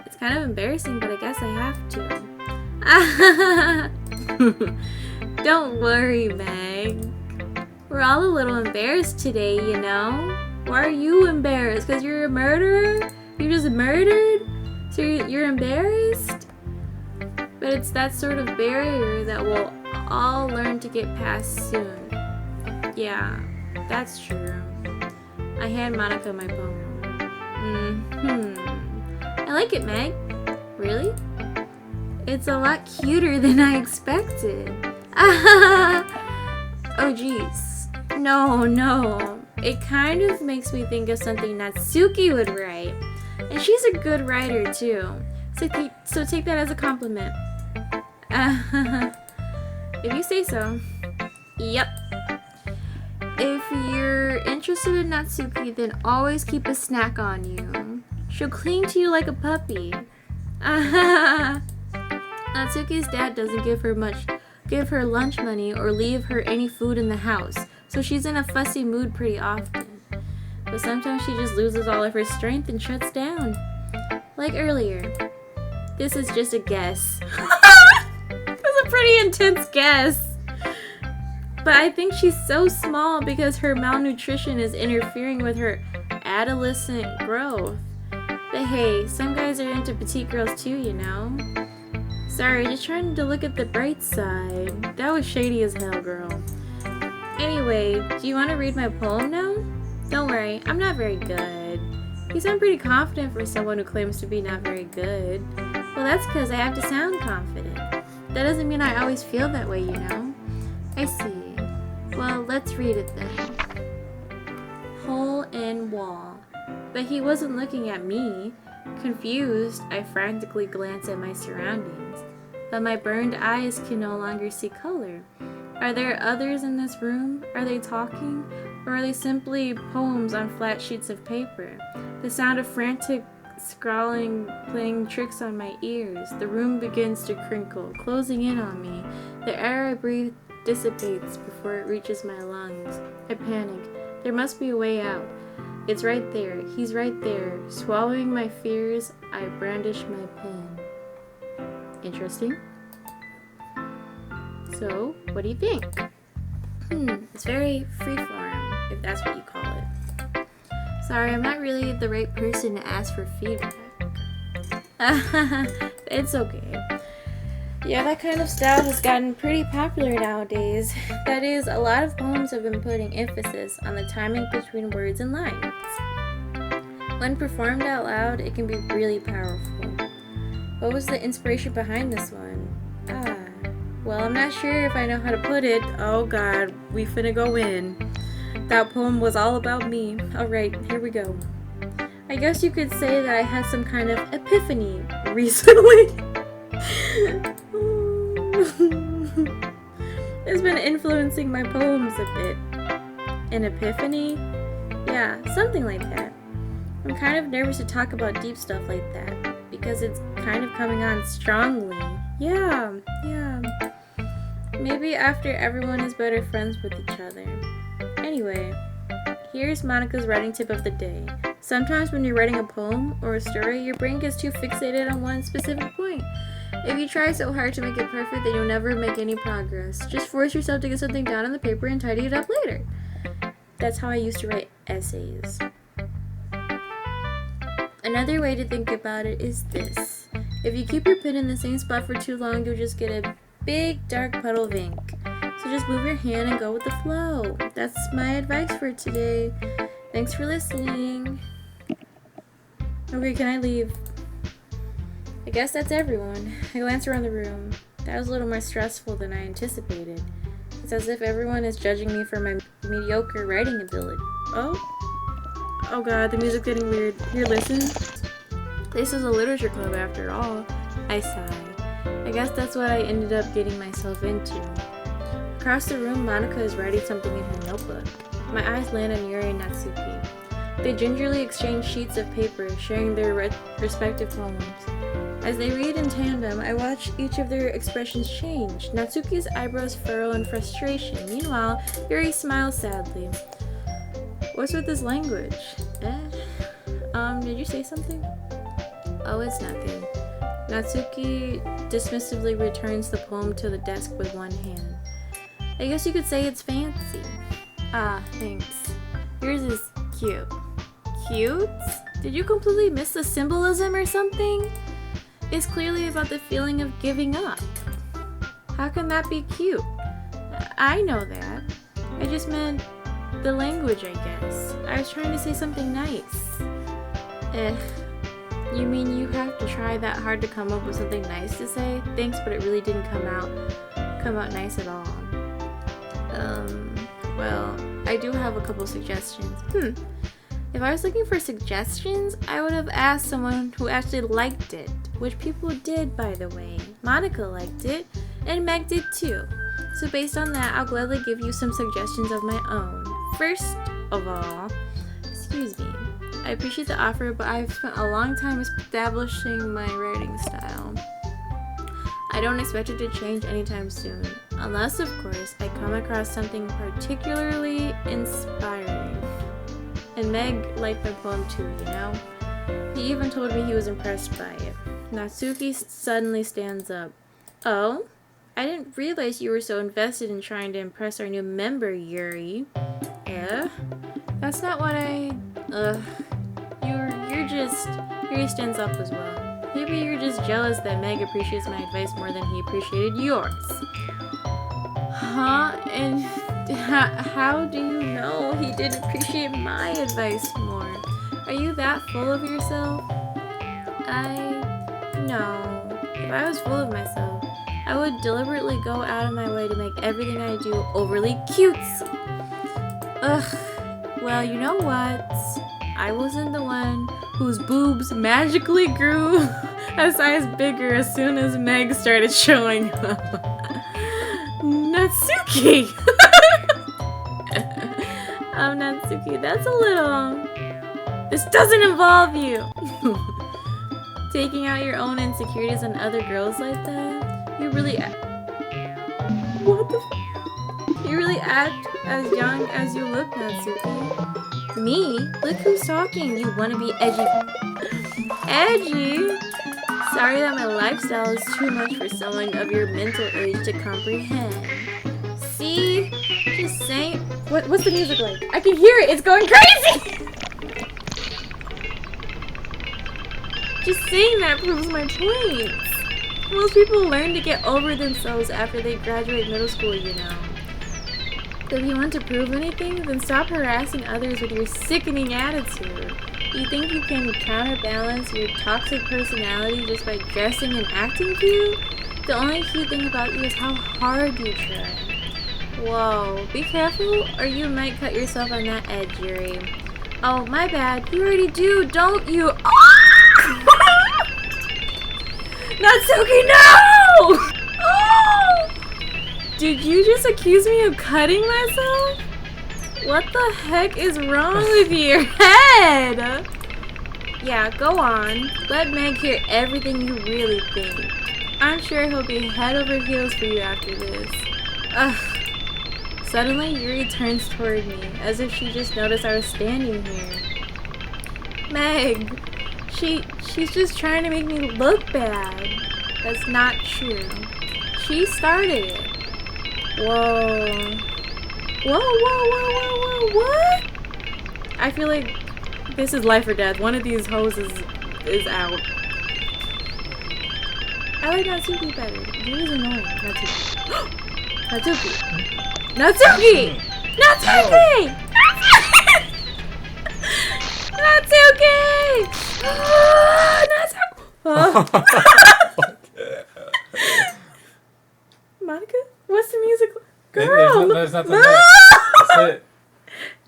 It's kind of embarrassing, but I guess I have to. Don't worry, Meg. We're all a little embarrassed today, you know? Why are you embarrassed? Because you're a murderer? You just murdered? So you're embarrassed? But it's that sort of barrier that we'll all learn to get past soon. Yeah, that's true. I hand Monica my poem. I like it, Meg. Really? It's a lot cuter than I expected. Oh, geez. No. It kind of makes me think of something Natsuki would write. And she's a good writer, too. So take that as a compliment. If you say so. Yep. If you're interested in Natsuki, then always keep a snack on you. She'll cling to you like a puppy. Natsuki's dad doesn't give her lunch money or leave her any food in the house, so she's in a fussy mood pretty often. But sometimes she just loses all of her strength and shuts down. Like earlier. This is just a guess. That's a pretty intense guess. But I think she's so small because her malnutrition is interfering with her adolescent growth. But hey, some guys are into petite girls too, you know? Sorry, just trying to look at the bright side. That was shady as hell, girl. Anyway, do you want to read my poem now? Don't worry, I'm not very good. You sound pretty confident for someone who claims to be not very good. Well, that's because I have to sound confident. That doesn't mean I always feel that way, you know? I see. Well, let's read it then. Hole in wall. But he wasn't looking at me. Confused, I frantically glance at my surroundings. But my burned eyes can no longer see color. Are there others in this room? Are they talking? Or are they simply poems on flat sheets of paper? The sound of frantic scrawling playing tricks on my ears. The room begins to crinkle, closing in on me. The air I breathe dissipates before it reaches my lungs. I panic. There must be a way out. It's right there. He's right there. Swallowing my fears, I brandish my pen. Interesting. So, what do you think? It's very freeform, if that's what you call it. Sorry, I'm not really the right person to ask for feedback. It's okay. Yeah, that kind of style has gotten pretty popular nowadays. That is, a lot of poems have been putting emphasis on the timing between words and lines. When performed out loud, it can be really powerful. What was the inspiration behind this one? Well, I'm not sure if I know how to put it. Oh god, we finna go in. That poem was all about me. Alright, here we go. I guess you could say that I had some kind of epiphany recently. It's been influencing my poems a bit. An epiphany? Yeah, something like that. I'm kind of nervous to talk about deep stuff like that, because it's kind of coming on strongly. Yeah. Maybe after everyone is better friends with each other. Anyway, here's Monica's writing tip of the day. Sometimes when you're writing a poem or a story, your brain gets too fixated on one specific point. If you try so hard to make it perfect, then you'll never make any progress. Just force yourself to get something down on the paper and tidy it up later. That's how I used to write essays. Another way to think about it is this. If you keep your pen in the same spot for too long, you'll just get a big dark puddle of ink. So just move your hand and go with the flow. That's my advice for today. Thanks for listening. Okay, can I leave? I guess that's everyone. I glance around the room. That was a little more stressful than I anticipated. It's as if everyone is judging me for my mediocre writing ability. Oh god, the music's getting weird. Here, listen. This is a literature club after all. I sigh. I guess that's what I ended up getting myself into. Across the room, Monica is writing something in her notebook. My eyes land on Yuri and Natsuki. They gingerly exchange sheets of paper, sharing their respective poems. As they read in tandem, I watch each of their expressions change. Natsuki's eyebrows furrow in frustration. Meanwhile, Yuri smiles sadly. What's with this language? Did you say something? Oh, it's nothing. Natsuki dismissively returns the poem to the desk with one hand. I guess you could say it's fancy. Ah, thanks. Yours is cute. Cute? Did you completely miss the symbolism or something? It's clearly about the feeling of giving up. How can that be cute? I know that. I just meant the language, I guess. I was trying to say something nice. You mean you have to try that hard to come up with something nice to say? Thanks, but it really didn't come out nice at all. Well, I do have a couple suggestions. If I was looking for suggestions, I would have asked someone who actually liked it, which people did, by the way. Monica liked it, and Meg did too. So based on that, I'll gladly give you some suggestions of my own. First of all, excuse me, I appreciate the offer, but I've spent a long time establishing my writing style. I don't expect it to change anytime soon, unless, of course, I come across something particularly inspiring. And Meg liked my poem too, you know? He even told me he was impressed by it. Natsuki suddenly stands up. Oh? I didn't realize you were so invested in trying to impress our new member, Yuri. Yeah? That's not what Yuri stands up as well. Maybe you're just jealous that Meg appreciates my advice more than he appreciated yours. Huh? And how do you know he didn't appreciate my advice more? Are you that full of yourself? No. If I was full of myself, I would deliberately go out of my way to make everything I do overly cute. Ugh. Well, you know what? I wasn't the one whose boobs magically grew a size bigger as soon as Meg started showing up. Natsuki! Natsuki, that's a little... This doesn't involve you! Taking out your own insecurities on other girls like that? You really... What the f... You really act as young as you look, Natsuki. Me? Look who's talking, you wanna be edgy. Edgy? Sorry that my lifestyle is too much for someone of your mental age to comprehend. See? Just saying... What's the music like? I can hear it! It's going crazy! Just saying that proves my point. Most people learn to get over themselves after they graduate middle school, you know. If you want to prove anything, then stop harassing others with your sickening attitude. You think you can counterbalance your toxic personality just by dressing and acting cute? The only cute thing about you is how hard you try. Whoa, be careful or you might cut yourself on that edge, Yuri. Oh, my bad. You already do, don't you? Oh! Natsuki, no! Oh! Did you just accuse me of cutting myself? What the heck is wrong with your head? Yeah, go on. Let Meg hear everything you really think. I'm sure he'll be head over heels for you after this. Ugh. Suddenly, Yuri turns toward me, as if she just noticed I was standing here. Meg, she's just trying to make me look bad. That's not true. She started it. Whoa. Whoa, whoa, whoa, whoa, whoa, what? I feel like this is life or death. One of these hoes is out. I like Natsuki better. Yuri's annoying. Natsuki. Natsuki. Natsuki! Natsuki! Natsuki! Natsuki! Monica? What's the music? Girl! There's nothing there. That's it.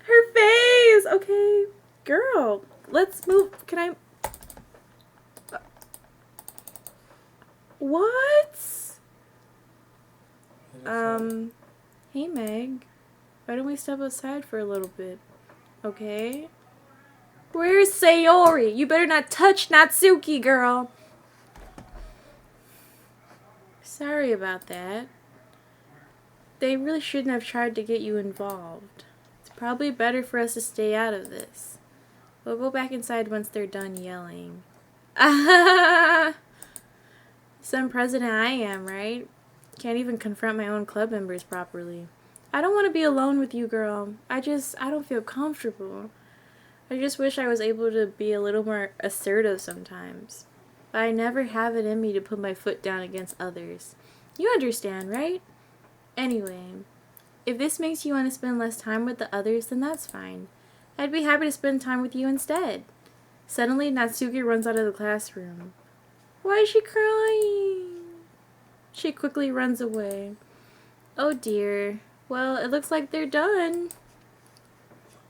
Her face! Okay. Girl, let's move. Can I... What? Hey Meg. Why don't we step outside for a little bit? Okay? Where's Sayori? You better not touch Natsuki, girl. Sorry about that. They really shouldn't have tried to get you involved. It's probably better for us to stay out of this. We'll go back inside once they're done yelling. Some president I am, right? Can't even confront my own club members properly. I don't want to be alone with you, girl. I don't feel comfortable. I just wish I was able to be a little more assertive sometimes. But I never have it in me to put my foot down against others. You understand, right? Anyway, if this makes you want to spend less time with the others, then that's fine. I'd be happy to spend time with you instead. Suddenly, Natsuki runs out of the classroom. Why is she crying? She quickly runs away. Oh dear. Well, it looks like they're done.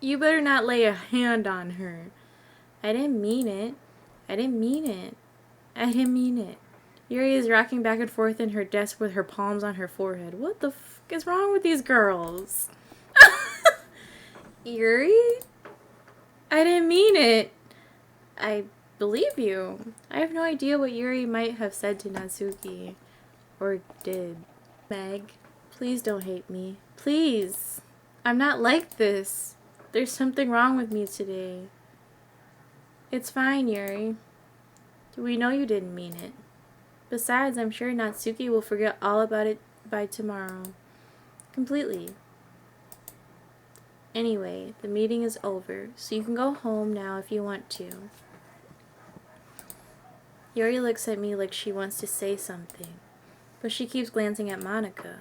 You better not lay a hand on her. I didn't mean it. I didn't mean it. I didn't mean it. Yuri is rocking back and forth in her desk with her palms on her forehead. What the f is wrong with these girls? Yuri? I didn't mean it. I believe you. I have no idea what Yuri might have said to Natsuki. Or did. Meg, please don't hate me. Please. I'm not like this. There's something wrong with me today. It's fine, Yuri. We know you didn't mean it. Besides, I'm sure Natsuki will forget all about it by tomorrow. Completely. Anyway, the meeting is over, so you can go home now if you want to. Yuri looks at me like she wants to say something, but she keeps glancing at Monica.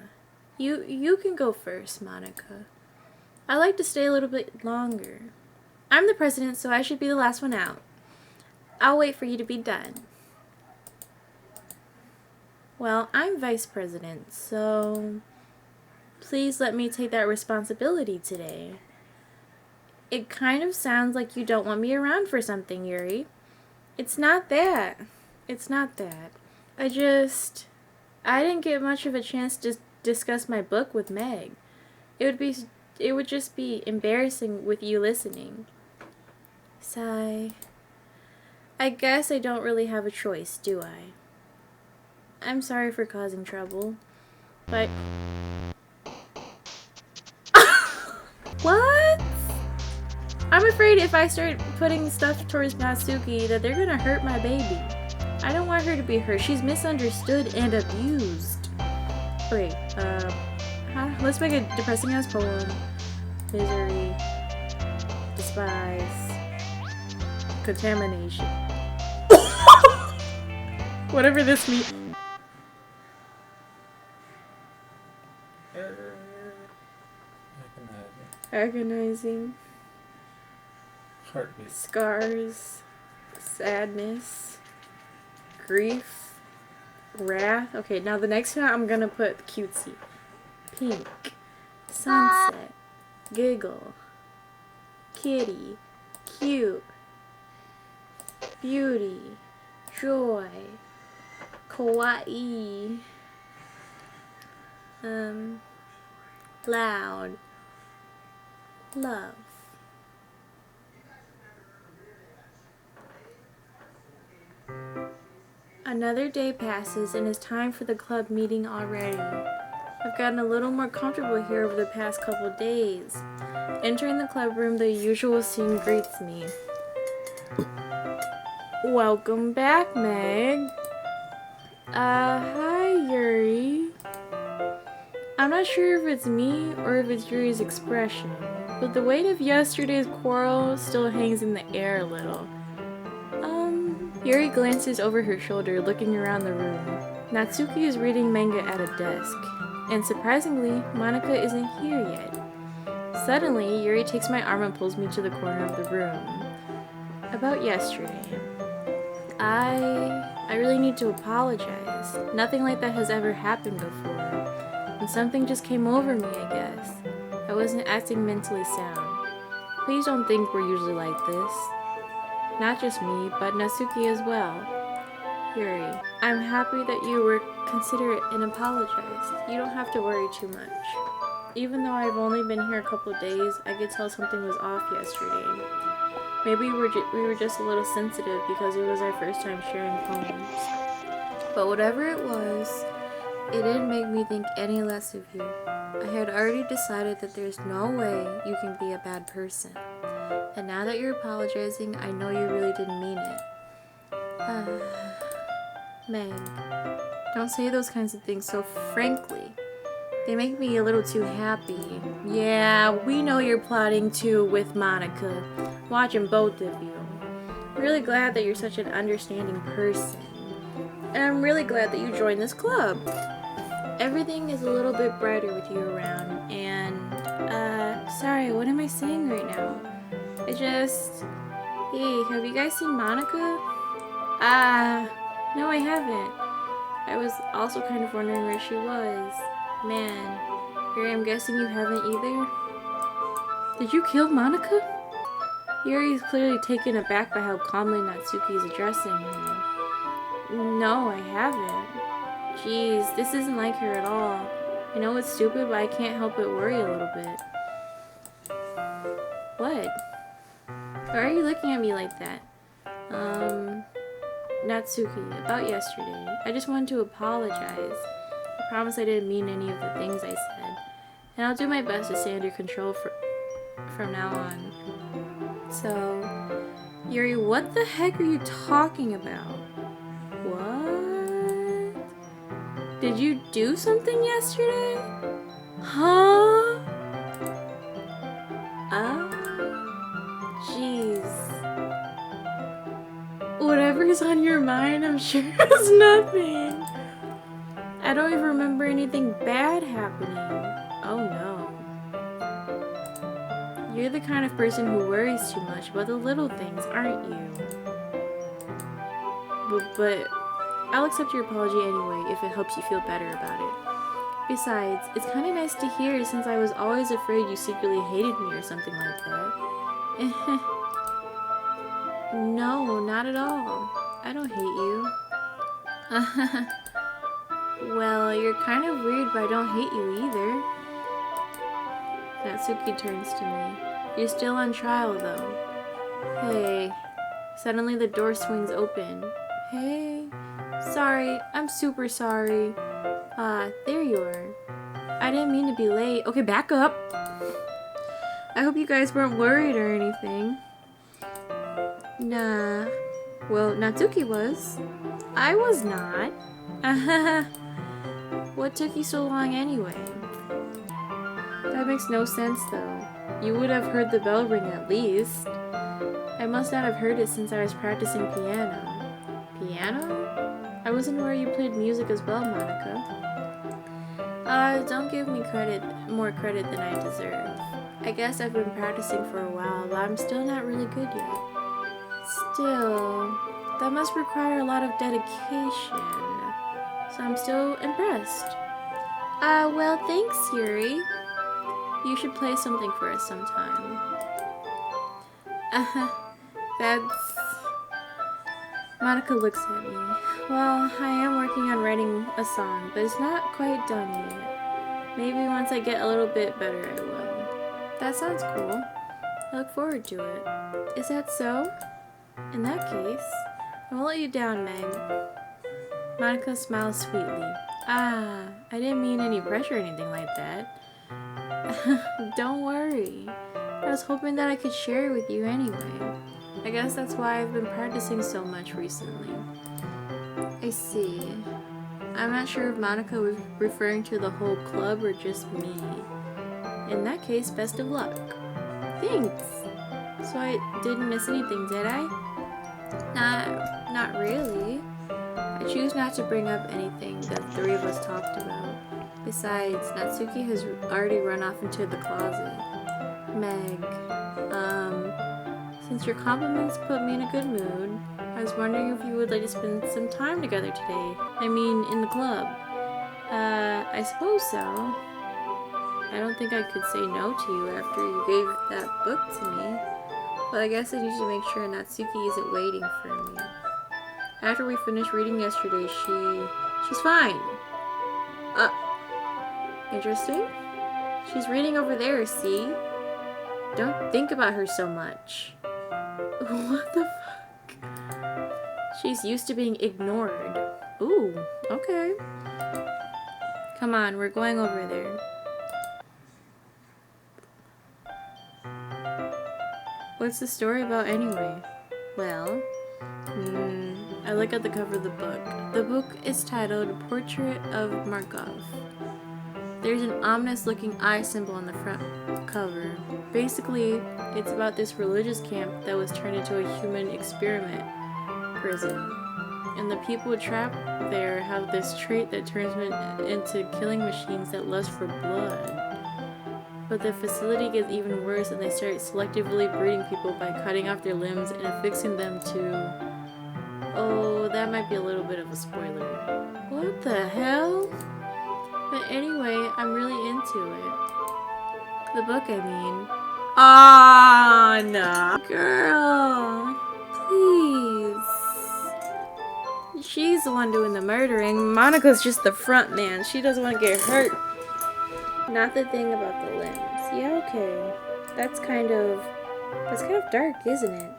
You can go first, Monica. I like to stay a little bit longer. I'm the president, so I should be the last one out. I'll wait for you to be done. Well, I'm vice president, so please let me take that responsibility today. It kind of sounds like you don't want me around for something, Yuri. It's not that. It's not that. I didn't get much of a chance to discuss my book with Meg. It would just be embarrassing with you listening. Sigh. I guess I don't really have a choice, do I? I'm sorry for causing trouble, but... What? I'm afraid if I start putting stuff towards Natsuki that they're gonna hurt my baby. I don't want her to be hurt. She's misunderstood and abused. Okay, let's make a depressing ass poem. Misery. Despise. Contamination. Whatever this means. Agonizing. Heartbeat. Scars. Sadness. Grief. Wrath. Okay, now the next one I'm gonna put cutesy. Pink. Sunset. Giggle. Kitty. Cute. Beauty. Joy. Kawaii. Loud. Love. Another day passes and it's time for the club meeting already. I've gotten a little more comfortable here over the past couple days. Entering the club room, the usual scene greets me. Welcome back, Meg. Hi, Yuri. I'm not sure if it's me or if it's Yuri's expression, but the weight of yesterday's quarrel still hangs in the air a little. Yuri glances over her shoulder, looking around the room. Natsuki is reading manga at a desk, and surprisingly, Monika isn't here yet. Suddenly, Yuri takes my arm and pulls me to the corner of the room. About yesterday. I really need to apologize. Nothing like that has ever happened before. And something just came over me, I guess. I wasn't acting mentally sound. Please don't think we're usually like this. Not just me, but Natsuki as well. Yuri, I'm happy that you were considerate and apologized. You don't have to worry too much. Even though I've only been here a couple days, I could tell something was off yesterday. Maybe we were just a little sensitive because it was our first time sharing poems. But whatever it was, it didn't make me think any less of you. I had already decided that there's no way you can be a bad person. And now that you're apologizing, I know you really didn't mean it. Meg, don't say those kinds of things so frankly. They make me a little too happy. Yeah, we know you're plotting too with Monika. Watching both of you. I'm really glad that you're such an understanding person. And I'm really glad that you joined this club. Everything is a little bit brighter with you around. And, sorry, what am I saying right now? Hey, have you guys seen Monika? No, I haven't. I was also kind of wondering where she was. Man, Yuri, I'm guessing you haven't either? Did you kill Monika? Yuri is clearly taken aback by how calmly Natsuki is addressing her. No, I haven't. Jeez, this isn't like her at all. I know it's stupid, but I can't help but worry a little bit. What? Why are you looking at me like that? Natsuki, about yesterday. I just wanted to apologize. I promise I didn't mean any of the things I said. And I'll do my best to stay under control from now on. So, Yuri, what the heck are you talking about? What? Did you do something yesterday? Huh? Jeez. Whatever's on your mind, I'm sure it's nothing. I don't even remember anything bad happening. Oh no. You're the kind of person who worries too much about the little things, aren't you? But I'll accept your apology anyway if it helps you feel better about it. Besides, it's kind of nice to hear since I was always afraid you secretly hated me or something like that. No, not at all. I don't hate you. Well, you're kind of weird, but I don't hate you either. Natsuki turns to me. You're still on trial, though. Hey. Suddenly the door swings open. Hey. Sorry, I'm super sorry. There you are. I didn't mean to be late. Okay, back up. I hope you guys weren't worried or anything. Nah. Well, Natsuki was. I was not. What took you so long anyway? That makes no sense though. You would have heard the bell ring at least. I must not have heard it since I was practicing piano. Piano? I wasn't aware you played music as well, Monika. Don't give me more credit than I deserve. I guess I've been practicing for a while, but I'm still not really good yet. Still, that must require a lot of dedication. So I'm still impressed. Well, thanks, Yuri. You should play something for us sometime. That's... Monika looks at me. Well, I am working on writing a song, but it's not quite done yet. Maybe once I get a little bit better, I will. That sounds cool. I look forward to it. Is that so? In that case, I won't let you down, Meg. Monika smiles sweetly. I didn't mean any pressure or anything like that. Don't worry. I was hoping that I could share it with you anyway. I guess that's why I've been practicing so much recently. I see. I'm not sure if Monica was referring to the whole club or just me. In that case, best of luck. Thanks! So I didn't miss anything, did I? Not really. I choose not to bring up anything that the three of us talked about. Besides, Natsuki has already run off into the closet. Meg, since your compliments put me in a good mood, I was wondering if you would like to spend some time together today. I mean, in the club. I suppose so. I don't think I could say no to you after you gave that book to me. But I guess I need to make sure Natsuki isn't waiting for me. After we finished reading yesterday, she's fine. Interesting. She's reading over there, see? Don't think about her so much. What the fuck? She's used to being ignored. Ooh, okay. Come on, we're going over there. What's the story about anyway? Well, I look at the cover of the book. The book is titled Portrait of Markov. There's an ominous looking eye symbol on the front cover. Basically, it's about this religious camp that was turned into a human experiment prison. And the people trapped there have this trait that turns them into killing machines that lust for blood. But the facility gets even worse and they start selectively breeding people by cutting off their limbs and affixing them to... Oh, that might be a little bit of a spoiler. What the hell? But anyway, I'm really into it. The book, I mean. Ah, no. Girl, please. She's the one doing the murdering. Monica's just the front man. She doesn't want to get hurt. Not the thing about the limbs. Yeah, okay. That's kind of dark, isn't it?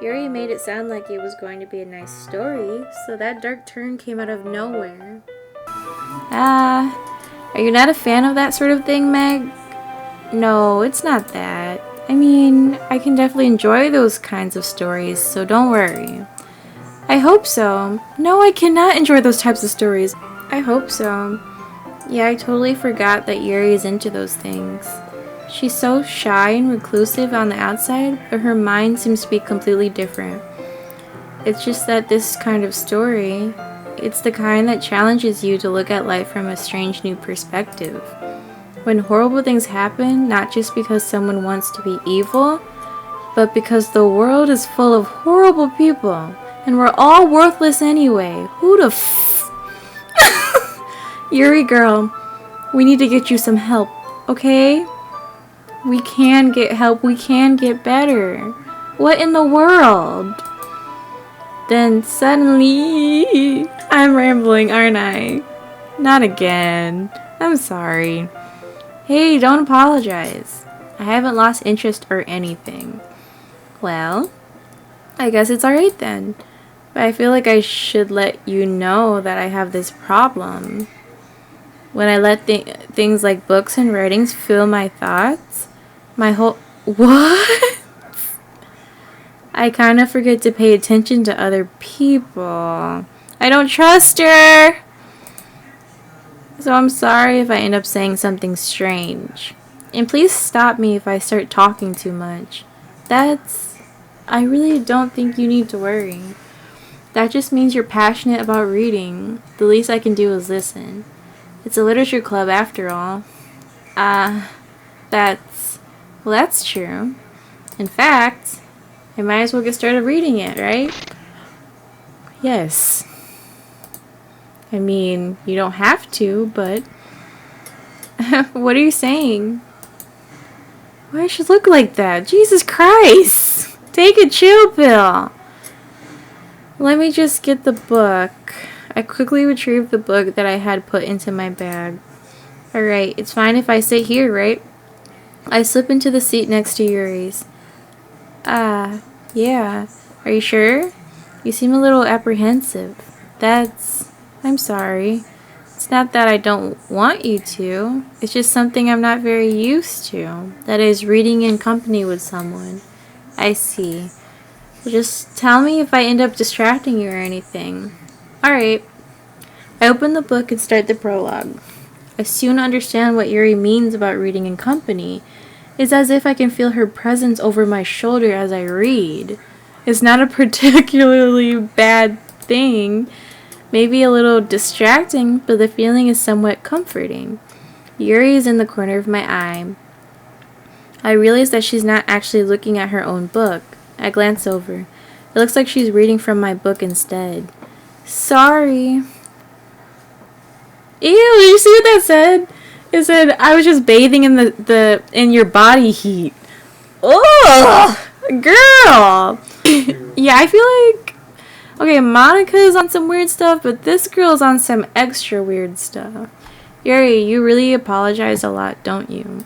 Yuri made it sound like it was going to be a nice story, so that dark turn came out of nowhere. Are you not a fan of that sort of thing, Meg? No, it's not that. I mean, I can definitely enjoy those kinds of stories, so don't worry. I hope so. No, I cannot enjoy those types of stories. I hope so. Yeah, I totally forgot that Yuri is into those things. She's so shy and reclusive on the outside, but her mind seems to be completely different. It's just that this kind of story, it's the kind that challenges you to look at life from a strange new perspective. When horrible things happen, not just because someone wants to be evil, but because the world is full of horrible people, and we're all worthless anyway. Who the Yuri girl, we need to get you some help, okay? We can get help, we can get better. What in the world? Then suddenly, I'm rambling, aren't I? Not again. I'm sorry. Hey, don't apologize. I haven't lost interest or anything. Well, I guess it's alright then. But I feel like I should let you know that I have this problem. When I let things like books and writings fill my thoughts, my whole... What? I kind of forget to pay attention to other people. I don't trust her! So I'm sorry if I end up saying something strange. And please stop me if I start talking too much. I really don't think you need to worry. That just means you're passionate about reading. The least I can do is listen. It's a literature club after all. That's true. In fact, I might as well get started reading it, right? Yes. I mean, you don't have to, but... What are you saying? Why does she look like that? Jesus Christ! Take a chill pill! Let me just get the book. I quickly retrieved the book that I had put into my bag. Alright, it's fine if I sit here, right? I slip into the seat next to Yuri's. Yeah. Are you sure? You seem a little apprehensive. I'm sorry. It's not that I don't want you to. It's just something I'm not very used to. That is, reading in company with someone. I see. So just tell me if I end up distracting you or anything. Alright. I open the book and start the prologue. I soon understand what Yuri means about reading in company. It's as if I can feel her presence over my shoulder as I read. It's not a particularly bad thing. Maybe a little distracting, but the feeling is somewhat comforting. Yuri is in the corner of my eye. I realize that she's not actually looking at her own book. I glance over. It looks like she's reading from my book instead. Sorry. Ew, did you see what that said? It said, I was just bathing in in your body heat. Ugh! Girl! Yeah, I feel like... Okay, Monica's on some weird stuff, but this girl's on some extra weird stuff. Yuri, you really apologize a lot, don't you?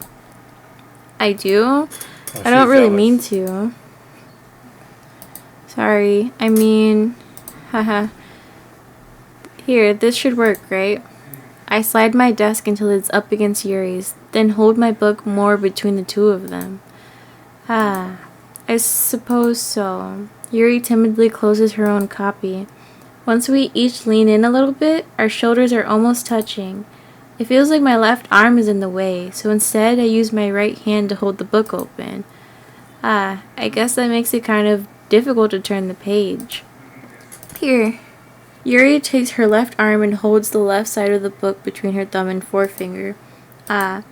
I do? Oh, I don't really jealous. mean to. Sorry. I mean... Haha. Here, this should work, right? I slide my desk until it's up against Yuri's, then hold my book more between the two of them. Ah, I suppose so. Yuri timidly closes her own copy. Once we each lean in a little bit, our shoulders are almost touching. It feels like my left arm is in the way, so instead I use my right hand to hold the book open. Ah, I guess that makes it kind of difficult to turn the page. Here. Yuri takes her left arm and holds the left side of the book between her thumb and forefinger. Ah,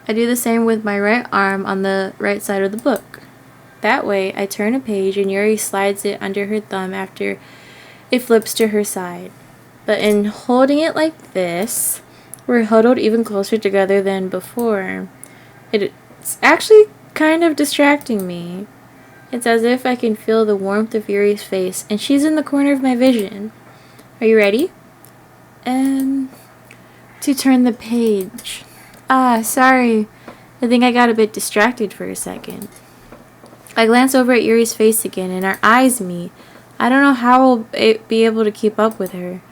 I do the same with my right arm on the right side of the book. That way, I turn a page and Yuri slides it under her thumb after it flips to her side. But in holding it like this, we're huddled even closer together than before. It's actually kind of distracting me. It's as if I can feel the warmth of Yuri's face, and she's in the corner of my vision. Are you ready? To turn the page. Ah, sorry. I think I got a bit distracted for a second. I glance over at Yuri's face again, and our eyes meet. I don't know how I'll be able to keep up with her.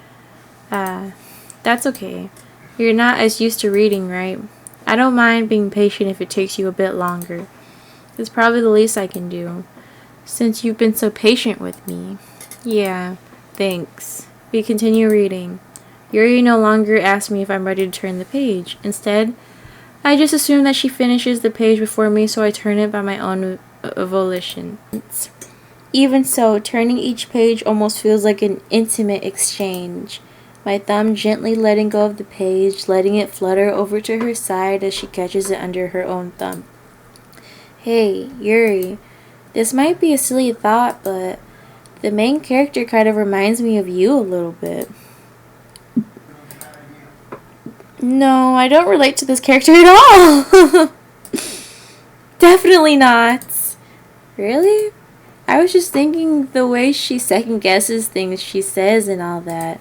That's okay. You're not as used to reading, right? I don't mind being patient if it takes you a bit longer. It's probably the least I can do, since you've been so patient with me. Yeah, thanks. We continue reading. Yuri no longer asks me if I'm ready to turn the page. Instead, I just assume that she finishes the page before me, so I turn it by my own volition. Even so, turning each page almost feels like an intimate exchange. My thumb gently letting go of the page, letting it flutter over to her side as she catches it under her own thumb. Hey, Yuri, this might be a silly thought, but the main character kind of reminds me of you a little bit. No, I don't relate to this character at all. Definitely not. Really? I was just thinking the way she second guesses things she says and all that.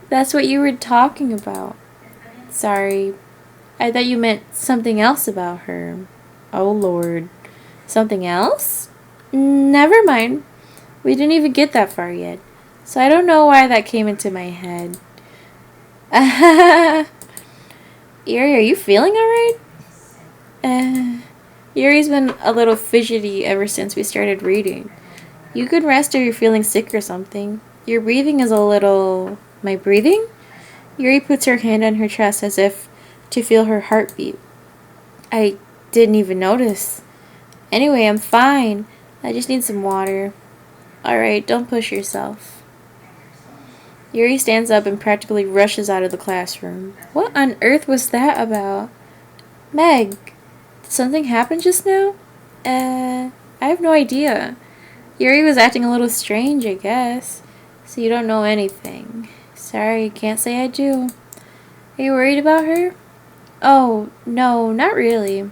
That's what you were talking about. Sorry. I thought you meant something else about her. Oh Lord. Something else? Never mind. We didn't even get that far yet. So I don't know why that came into my head. Yuri, are you feeling alright? Yuri's been a little fidgety ever since we started reading. You could rest if you're feeling sick or something. Your breathing is a little... My breathing? Yuri puts her hand on her chest as if to feel her heartbeat. I didn't even notice. Anyway, I'm fine. I just need some water. Alright, don't push yourself. Yuri stands up and practically rushes out of the classroom. What on earth was that about? Meg, did something happen just now? I have no idea. Yuri was acting a little strange, I guess. So you don't know anything. Sorry, can't say I do. Are you worried about her? Oh, no, not really.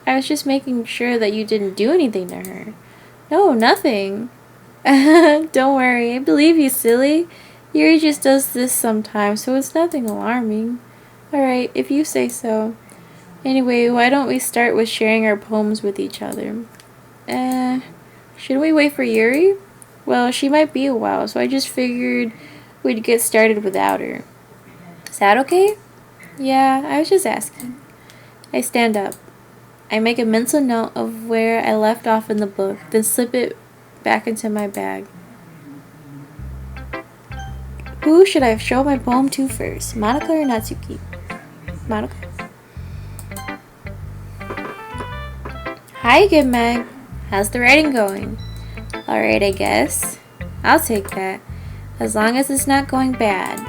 I was just making sure that you didn't do anything to her. No, nothing. Don't worry, I believe you, silly. Yuri just does this sometimes, so it's nothing alarming. Alright, if you say so. Anyway, why don't we start with sharing our poems with each other? Should we wait for Yuri? Well, she might be a while, so I just figured we'd get started without her. Is that okay? Yeah, I was just asking. I stand up. I make a mental note of where I left off in the book, then slip it back into my bag. Who should I show my poem to first? Monica or Natsuki? Monica? Hi, good Meg. How's the writing going? Alright, I guess. I'll take that. As long as it's not going bad.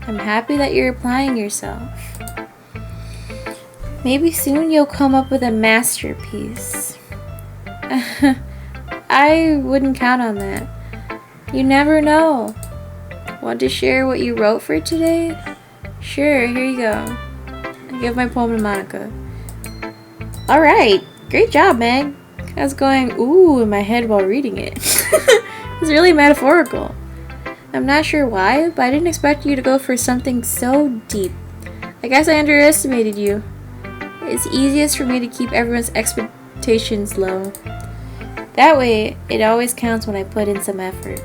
I'm happy that you're applying yourself. Maybe soon you'll come up with a masterpiece. I wouldn't count on that. You never know. Want to share what you wrote for today? Sure, here you go. I give my poem to Monica. Alright, great job, Meg. I was going ooh in my head while reading it. It's really metaphorical. I'm not sure why, but I didn't expect you to go for something so deep. I guess I underestimated you. It's easiest for me to keep everyone's expectations low. That way, it always counts when I put in some effort.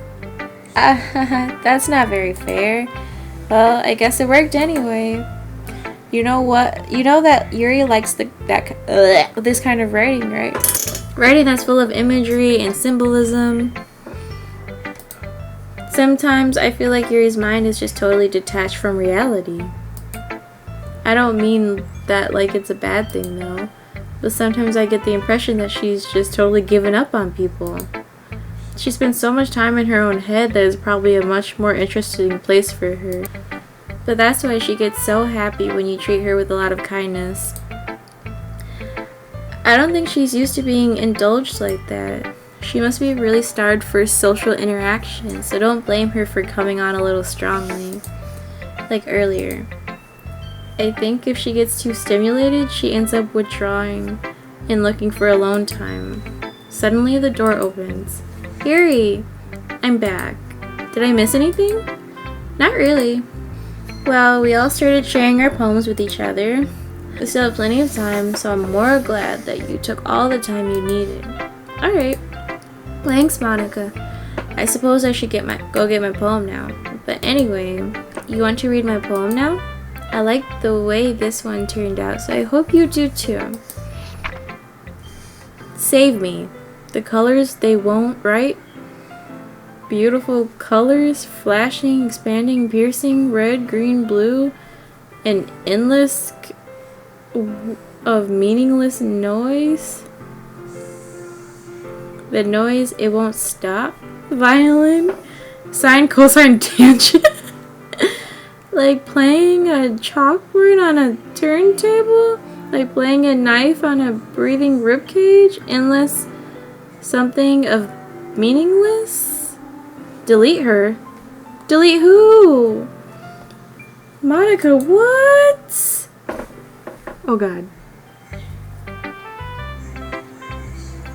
That's not very fair. Well, I guess it worked anyway. You know what? You know that Yuri likes this kind of writing, right? Writing that's full of imagery and symbolism. Sometimes I feel like Yuri's mind is just totally detached from reality. I don't mean that like it's a bad thing though, but sometimes I get the impression that she's just totally given up on people. She spends so much time in her own head that it's probably a much more interesting place for her. But that's why she gets so happy when you treat her with a lot of kindness. I don't think she's used to being indulged like that. She must be really starved for social interaction, so don't blame her for coming on a little strongly, like earlier. I think if she gets too stimulated, she ends up withdrawing and looking for alone time. Suddenly the door opens. Yuri! I'm back. Did I miss anything? Not really. Well, we all started sharing our poems with each other. We still have plenty of time, so I'm more glad that you took all the time you needed. Alright. Thanks, Monica. I suppose I should go get my poem now. But anyway, you want to read my poem now? I like the way this one turned out, so I hope you do too. Save me. The colors they won't write. Beautiful colors, flashing, expanding, piercing, red, green, blue, an endless of meaningless noise. The noise, it won't stop. Violin, sine, cosine, tangent. Like playing a chalkboard on a turntable. Like playing a knife on a breathing ribcage. Endless something of meaningless. Delete her. Delete who? Monica, what? Oh god.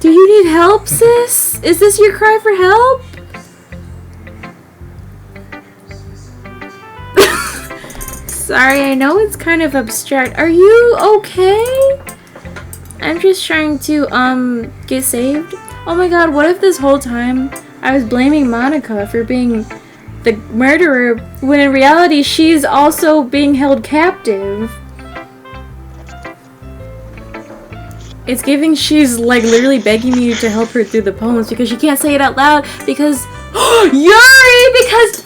Do you need help, sis? Is this your cry for help? Sorry, I know it's kind of abstract. Are you okay? I'm just trying to, get saved. Oh my god, what if this whole time I was blaming Monica for being the murderer when in reality she's also being held captive? It's giving she's like literally begging me to help her through the poems because she can't say it out loud because Yuri!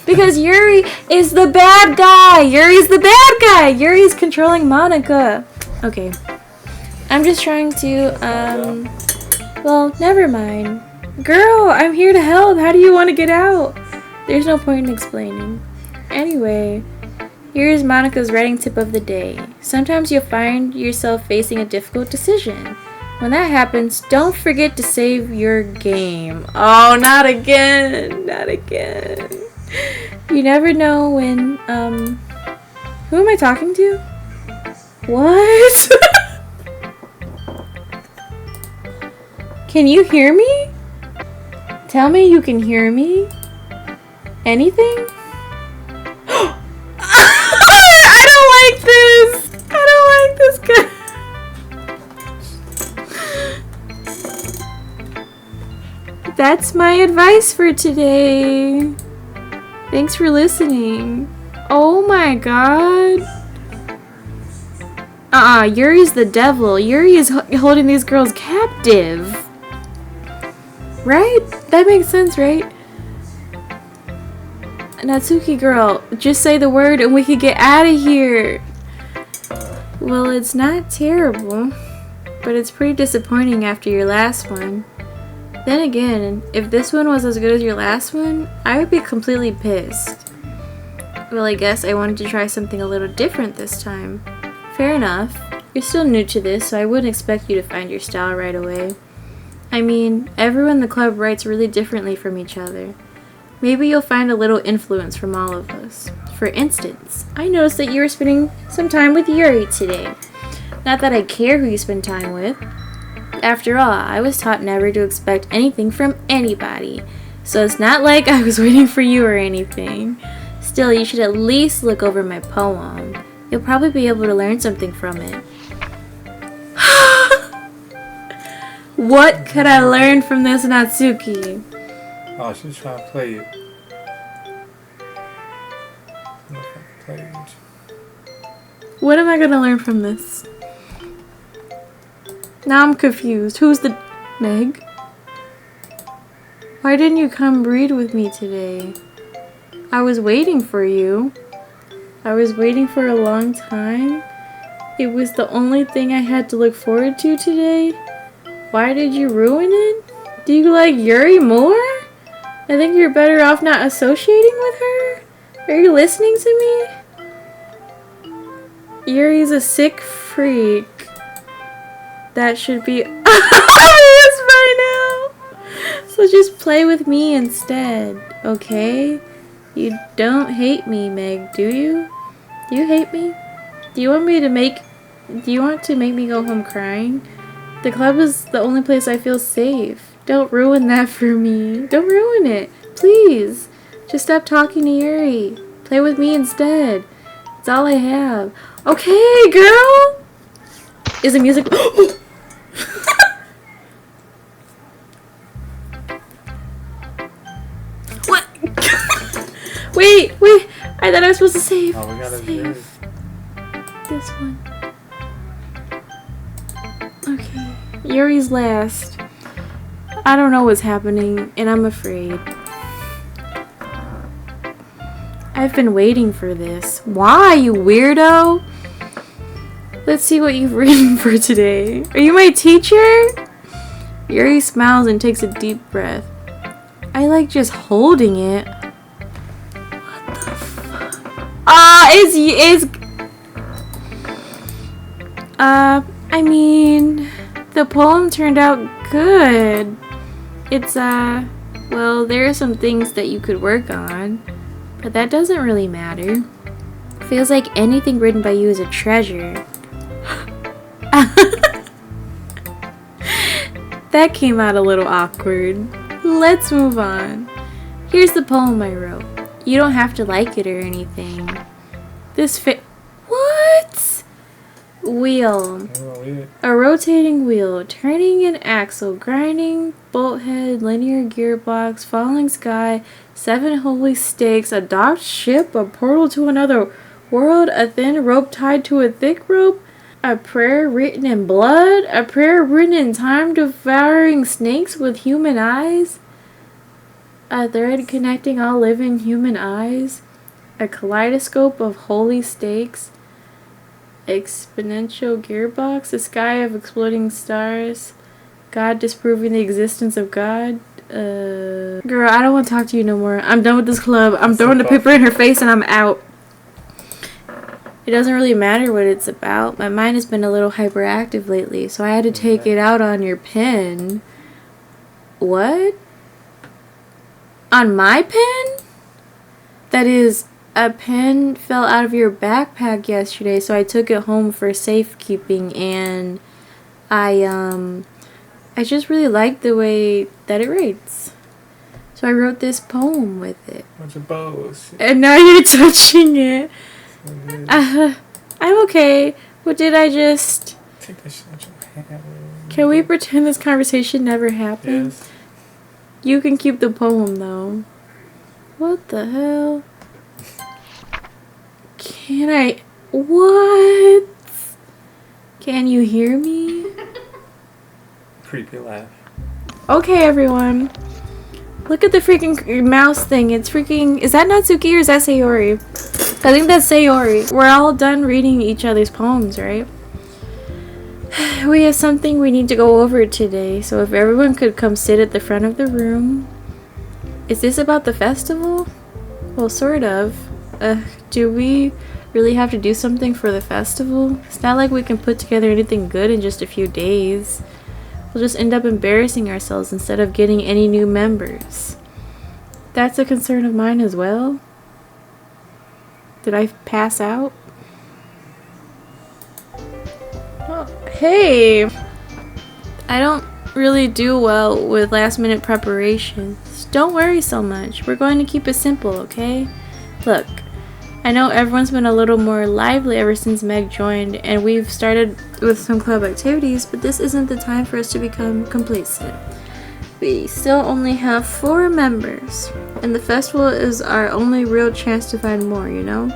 Because Yuri is the bad guy! Yuri's the bad guy! Yuri's controlling Monica. Okay. I'm just trying to, well, never mind. Girl, I'm here to help. How do you want to get out? There's no point in explaining. Anyway, here's Monica's writing tip of the day. Sometimes you'll find yourself facing a difficult decision. When that happens, don't forget to save your game. Oh, not again. Not again. You never know when, who am I talking to? What? Can you hear me? Tell me you can hear me. Anything? I don't like this. I don't like this guy. That's my advice for today. Thanks for listening. Oh my god. Yuri's the devil. Yuri is holding these girls captive. Right? That makes sense, right? Natsuki girl, just say the word and we could get out of here. Well, it's not terrible, but it's pretty disappointing after your last one. Then again, if this one was as good as your last one, I would be completely pissed. Well, I guess I wanted to try something a little different this time. Fair enough. You're still new to this, so I wouldn't expect you to find your style right away. I mean, everyone in the club writes really differently from each other. Maybe you'll find a little influence from all of us. For instance, I noticed that you were spending some time with Yuri today. Not that I care who you spend time with. After all, I was taught never to expect anything from anybody. So it's not like I was waiting for you or anything. Still, you should at least look over my poem. You'll probably be able to learn something from it. What could I learn from this, Natsuki? Oh, she's trying to play it. Play it. What am I gonna learn from this? Now I'm confused. Who's the... Meg? Why didn't you come read with me today? I was waiting for you. I was waiting for a long time. It was the only thing I had to look forward to today. Why did you ruin it? Do you like Yuri more? I think you're better off not associating with her. Are you listening to me? Yuri's a sick freak. That should be obvious by now. So just play with me instead, okay? You don't hate me, Meg, do you? Do you hate me? Do you want to make me go home crying? The club is the only place I feel safe. Don't ruin that for me. Don't ruin it. Please. Just stop talking to Yuri. Play with me instead. It's all I have. Okay, girl! Is the music... What? Wait. I thought I was supposed to save. Oh, we gotta save. This one. Okay. Yuri's last. I don't know what's happening, and I'm afraid. I've been waiting for this. Why, you weirdo? Let's see what you've written for today. Are you my teacher? Yuri smiles and takes a deep breath. I like just holding it. What the fuck? I mean, the poem turned out good. It's, well, there are some things that you could work on, but that doesn't really matter. Feels like anything written by you is a treasure. That came out a little awkward. Let's move on. Here's the poem I wrote. You don't have to like it or anything. What? Wheel. A rotating wheel, turning an axle, grinding, bolt head, linear gearbox, falling sky, 7 holy stakes, a docked ship, a portal to another world, a thin rope tied to a thick rope, a prayer written in blood, a prayer written in time, devouring snakes with human eyes, a thread connecting all living human eyes, a kaleidoscope of holy stakes, exponential gearbox, a sky of exploding stars, God disproving the existence of God. Girl, I don't want to talk to you no more. I'm done with this club. I'm throwing the paper in her face and I'm out. It doesn't really matter what it's about. My mind has been a little hyperactive lately, so I had to take it out on your pen. What? On my pen? That is, a pen fell out of your backpack yesterday, so I took it home for safekeeping, and I just really like the way that it writes. So I wrote this poem with it. Bunch of bows. And now you're touching it. I'm okay. What did I just... Take that shit out your hand. Can we pretend this conversation never happened? Yes. You can keep the poem, though. What the hell? Can I... What? Can you hear me? Creepy laugh. Okay, everyone. Look at the freaking mouse thing. It's freaking... Is that Natsuki or is that Sayori? I think that's Sayori. We're all done reading each other's poems, right? We have something we need to go over today, so if everyone could come sit at the front of the room. Is this about the festival? Well, sort of. Do we really have to do something for the festival? It's not like we can put together anything good in just a few days. We'll just end up embarrassing ourselves instead of getting any new members. That's a concern of mine as well. Did I pass out? Oh, hey! I don't really do well with last minute preparations. Don't worry so much. We're going to keep it simple, okay? Look, I know everyone's been a little more lively ever since Meg joined, and we've started with some club activities, but this isn't the time for us to become complacent. We still only have 4 members, and the festival is our only real chance to find more, you know?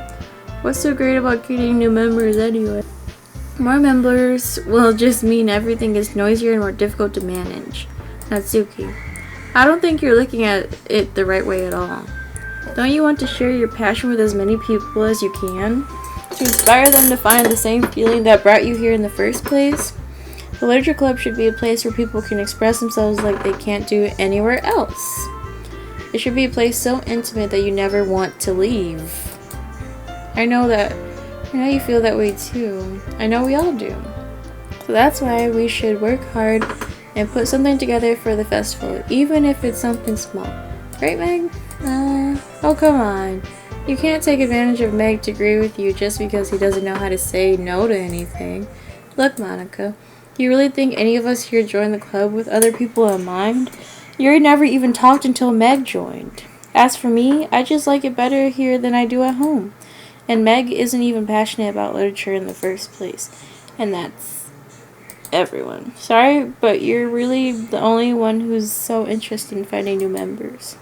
What's so great about getting new members anyway? More members will just mean everything is noisier and more difficult to manage. Natsuki, I don't think you're looking at it the right way at all. Don't you want to share your passion with as many people as you can? To inspire them to find the same feeling that brought you here in the first place? The literature club should be a place where people can express themselves like they can't do anywhere else. It should be a place so intimate that you never want to leave. I know you feel that way too. I know we all do. So that's why we should work hard and put something together for the festival, even if it's something small. Right, Meg? Oh, come on. You can't take advantage of Meg to agree with you just because he doesn't know how to say no to anything. Look, Monica, do you really think any of us here joined the club with other people in mind? Yuri never even talked until Meg joined. As for me, I just like it better here than I do at home. And Meg isn't even passionate about literature in the first place. And that's everyone. Sorry, but you're really the only one who's so interested in finding new members.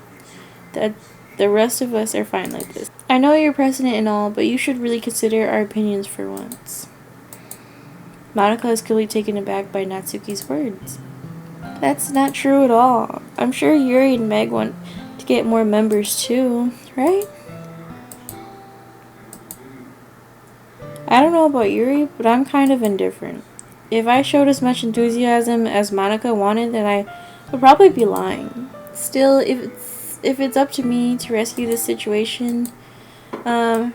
That the rest of us are fine like this. I know you're president and all, but you should really consider our opinions for once. Monica is clearly taken aback by Natsuki's words. That's not true at all. I'm sure Yuri and Meg want to get more members too, right? I don't know about Yuri, but I'm kind of indifferent. If I showed as much enthusiasm as Monica wanted, then I would probably be lying. Still, if it's up to me to rescue this situation, no.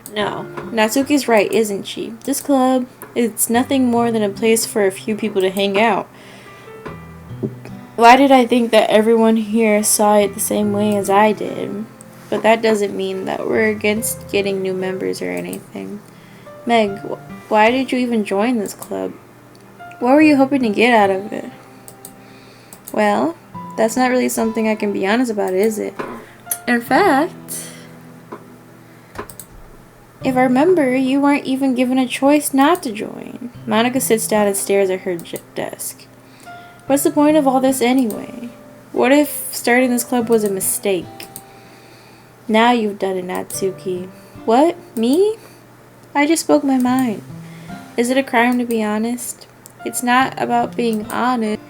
Natsuki's right, isn't she? This club, it's nothing more than a place for a few people to hang out. Why did I think that everyone here saw it the same way as I did? But that doesn't mean that we're against getting new members or anything. Meg, why did you even join this club? What were you hoping to get out of it? Well, that's not really something I can be honest about, is it? In fact, if I remember, you weren't even given a choice not to join. Monica sits down and stares at her desk. What's the point of all this anyway? What if starting this club was a mistake? Now you've done it, Natsuki. What? Me? I just spoke my mind. Is it a crime to be honest? It's not about being honest.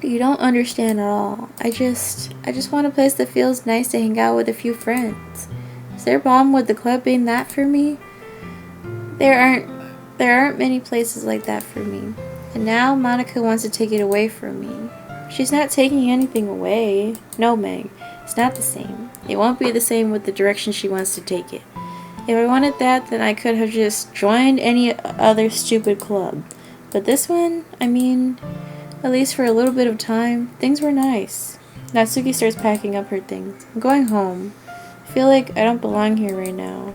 You don't understand at all. I just want a place that feels nice to hang out with a few friends. Is there a problem with the club being that for me? There aren't many places like that for me. And now Monica wants to take it away from me. She's not taking anything away. No, Meg. It's not the same. It won't be the same with the direction she wants to take it. If I wanted that, then I could have just joined any other stupid club. But this one, I mean, at least for a little bit of time, things were nice. Natsuki starts packing up her things. I'm going home. I feel like I don't belong here right now.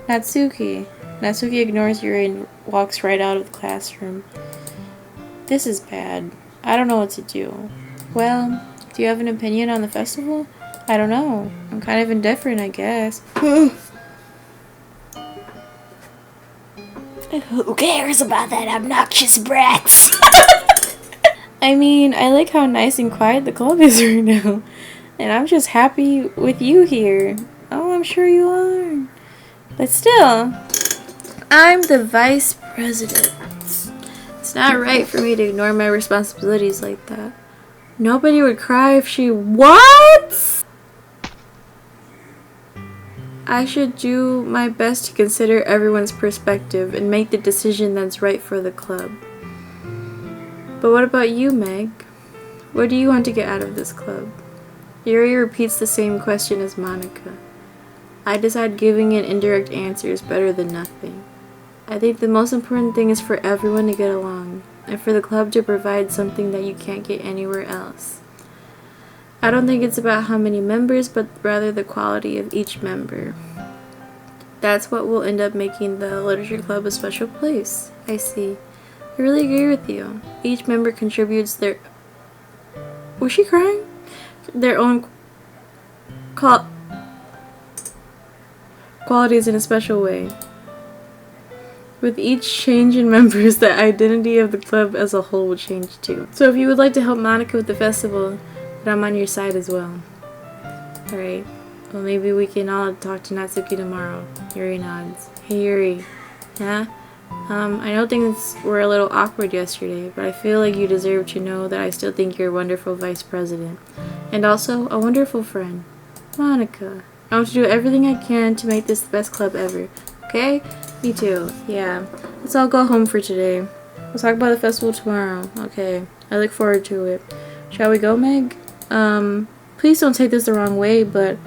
Natsuki. Natsuki ignores Yuri and walks right out of the classroom. This is bad. I don't know what to do. Well, do you have an opinion on the festival? I don't know. I'm kind of indifferent, I guess. Who cares about that obnoxious brats? I mean, I like how nice and quiet the club is right now. And I'm just happy with you here. Oh, I'm sure you are. But still, I'm the vice president. It's not right for me to ignore my responsibilities like that. Nobody would cry if she... What? I should do my best to consider everyone's perspective and make the decision that's right for the club. But what about you, Meg? What do you want to get out of this club? Yuri repeats the same question as Monica. I decide giving an indirect answer is better than nothing. I think the most important thing is for everyone to get along, and for the club to provide something that you can't get anywhere else. I don't think it's about how many members, but rather the quality of each member. That's what will end up making the literature club a special place. I see. I really agree with you. Each member contributes their... Was she crying? Their own qualities in a special way. With each change in members, the identity of the club as a whole will change too. So if you would like to help Monica with the festival, then I'm on your side as well. Alright, well maybe we can all talk to Natsuki tomorrow. Yuri nods. Hey Yuri, yeah? I know things were a little awkward yesterday, but I feel like you deserve to know that I still think you're a wonderful vice president. And also, a wonderful friend. Monica. I want to do everything I can to make this the best club ever. Okay? Me too. Yeah. Let's all go home for today. We'll talk about the festival tomorrow. Okay. I look forward to it. Shall we go, Meg? Please don't take this the wrong way, but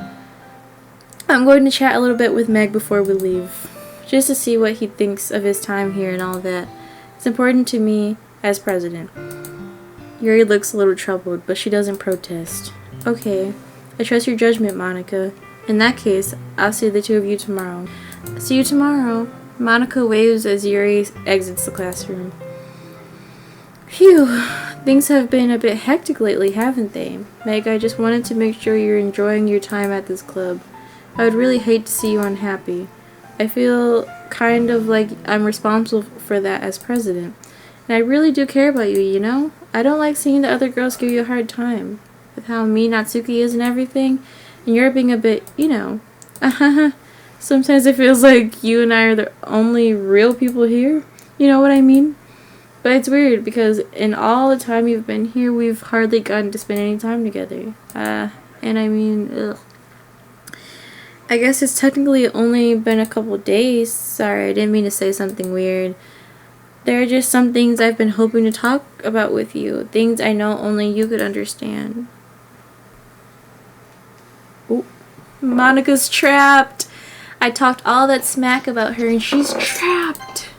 I'm going to chat a little bit with Meg before we leave. Just to see what he thinks of his time here and all that. It's important to me as president. Yuri looks a little troubled, but she doesn't protest. Okay. I trust your judgment, Monica. In that case, I'll see the two of you tomorrow. See you tomorrow. Monica waves as Yuri exits the classroom. Phew. Things have been a bit hectic lately, haven't they? Meg, I just wanted to make sure you're enjoying your time at this club. I would really hate to see you unhappy. I feel kind of like I'm responsible for that as president. And I really do care about you, you know? I don't like seeing the other girls give you a hard time. With how mean Natsuki is and everything. And you're being a bit, you know. Sometimes it feels like you and I are the only real people here. You know what I mean? But it's weird because in all the time you've been here, we've hardly gotten to spend any time together. And I mean, ugh. I guess it's technically only been a couple days. Sorry, I didn't mean to say something weird. There are just some things I've been hoping to talk about with you. Things I know only you could understand. Ooh. Monica's trapped. I talked all that smack about her and she's trapped.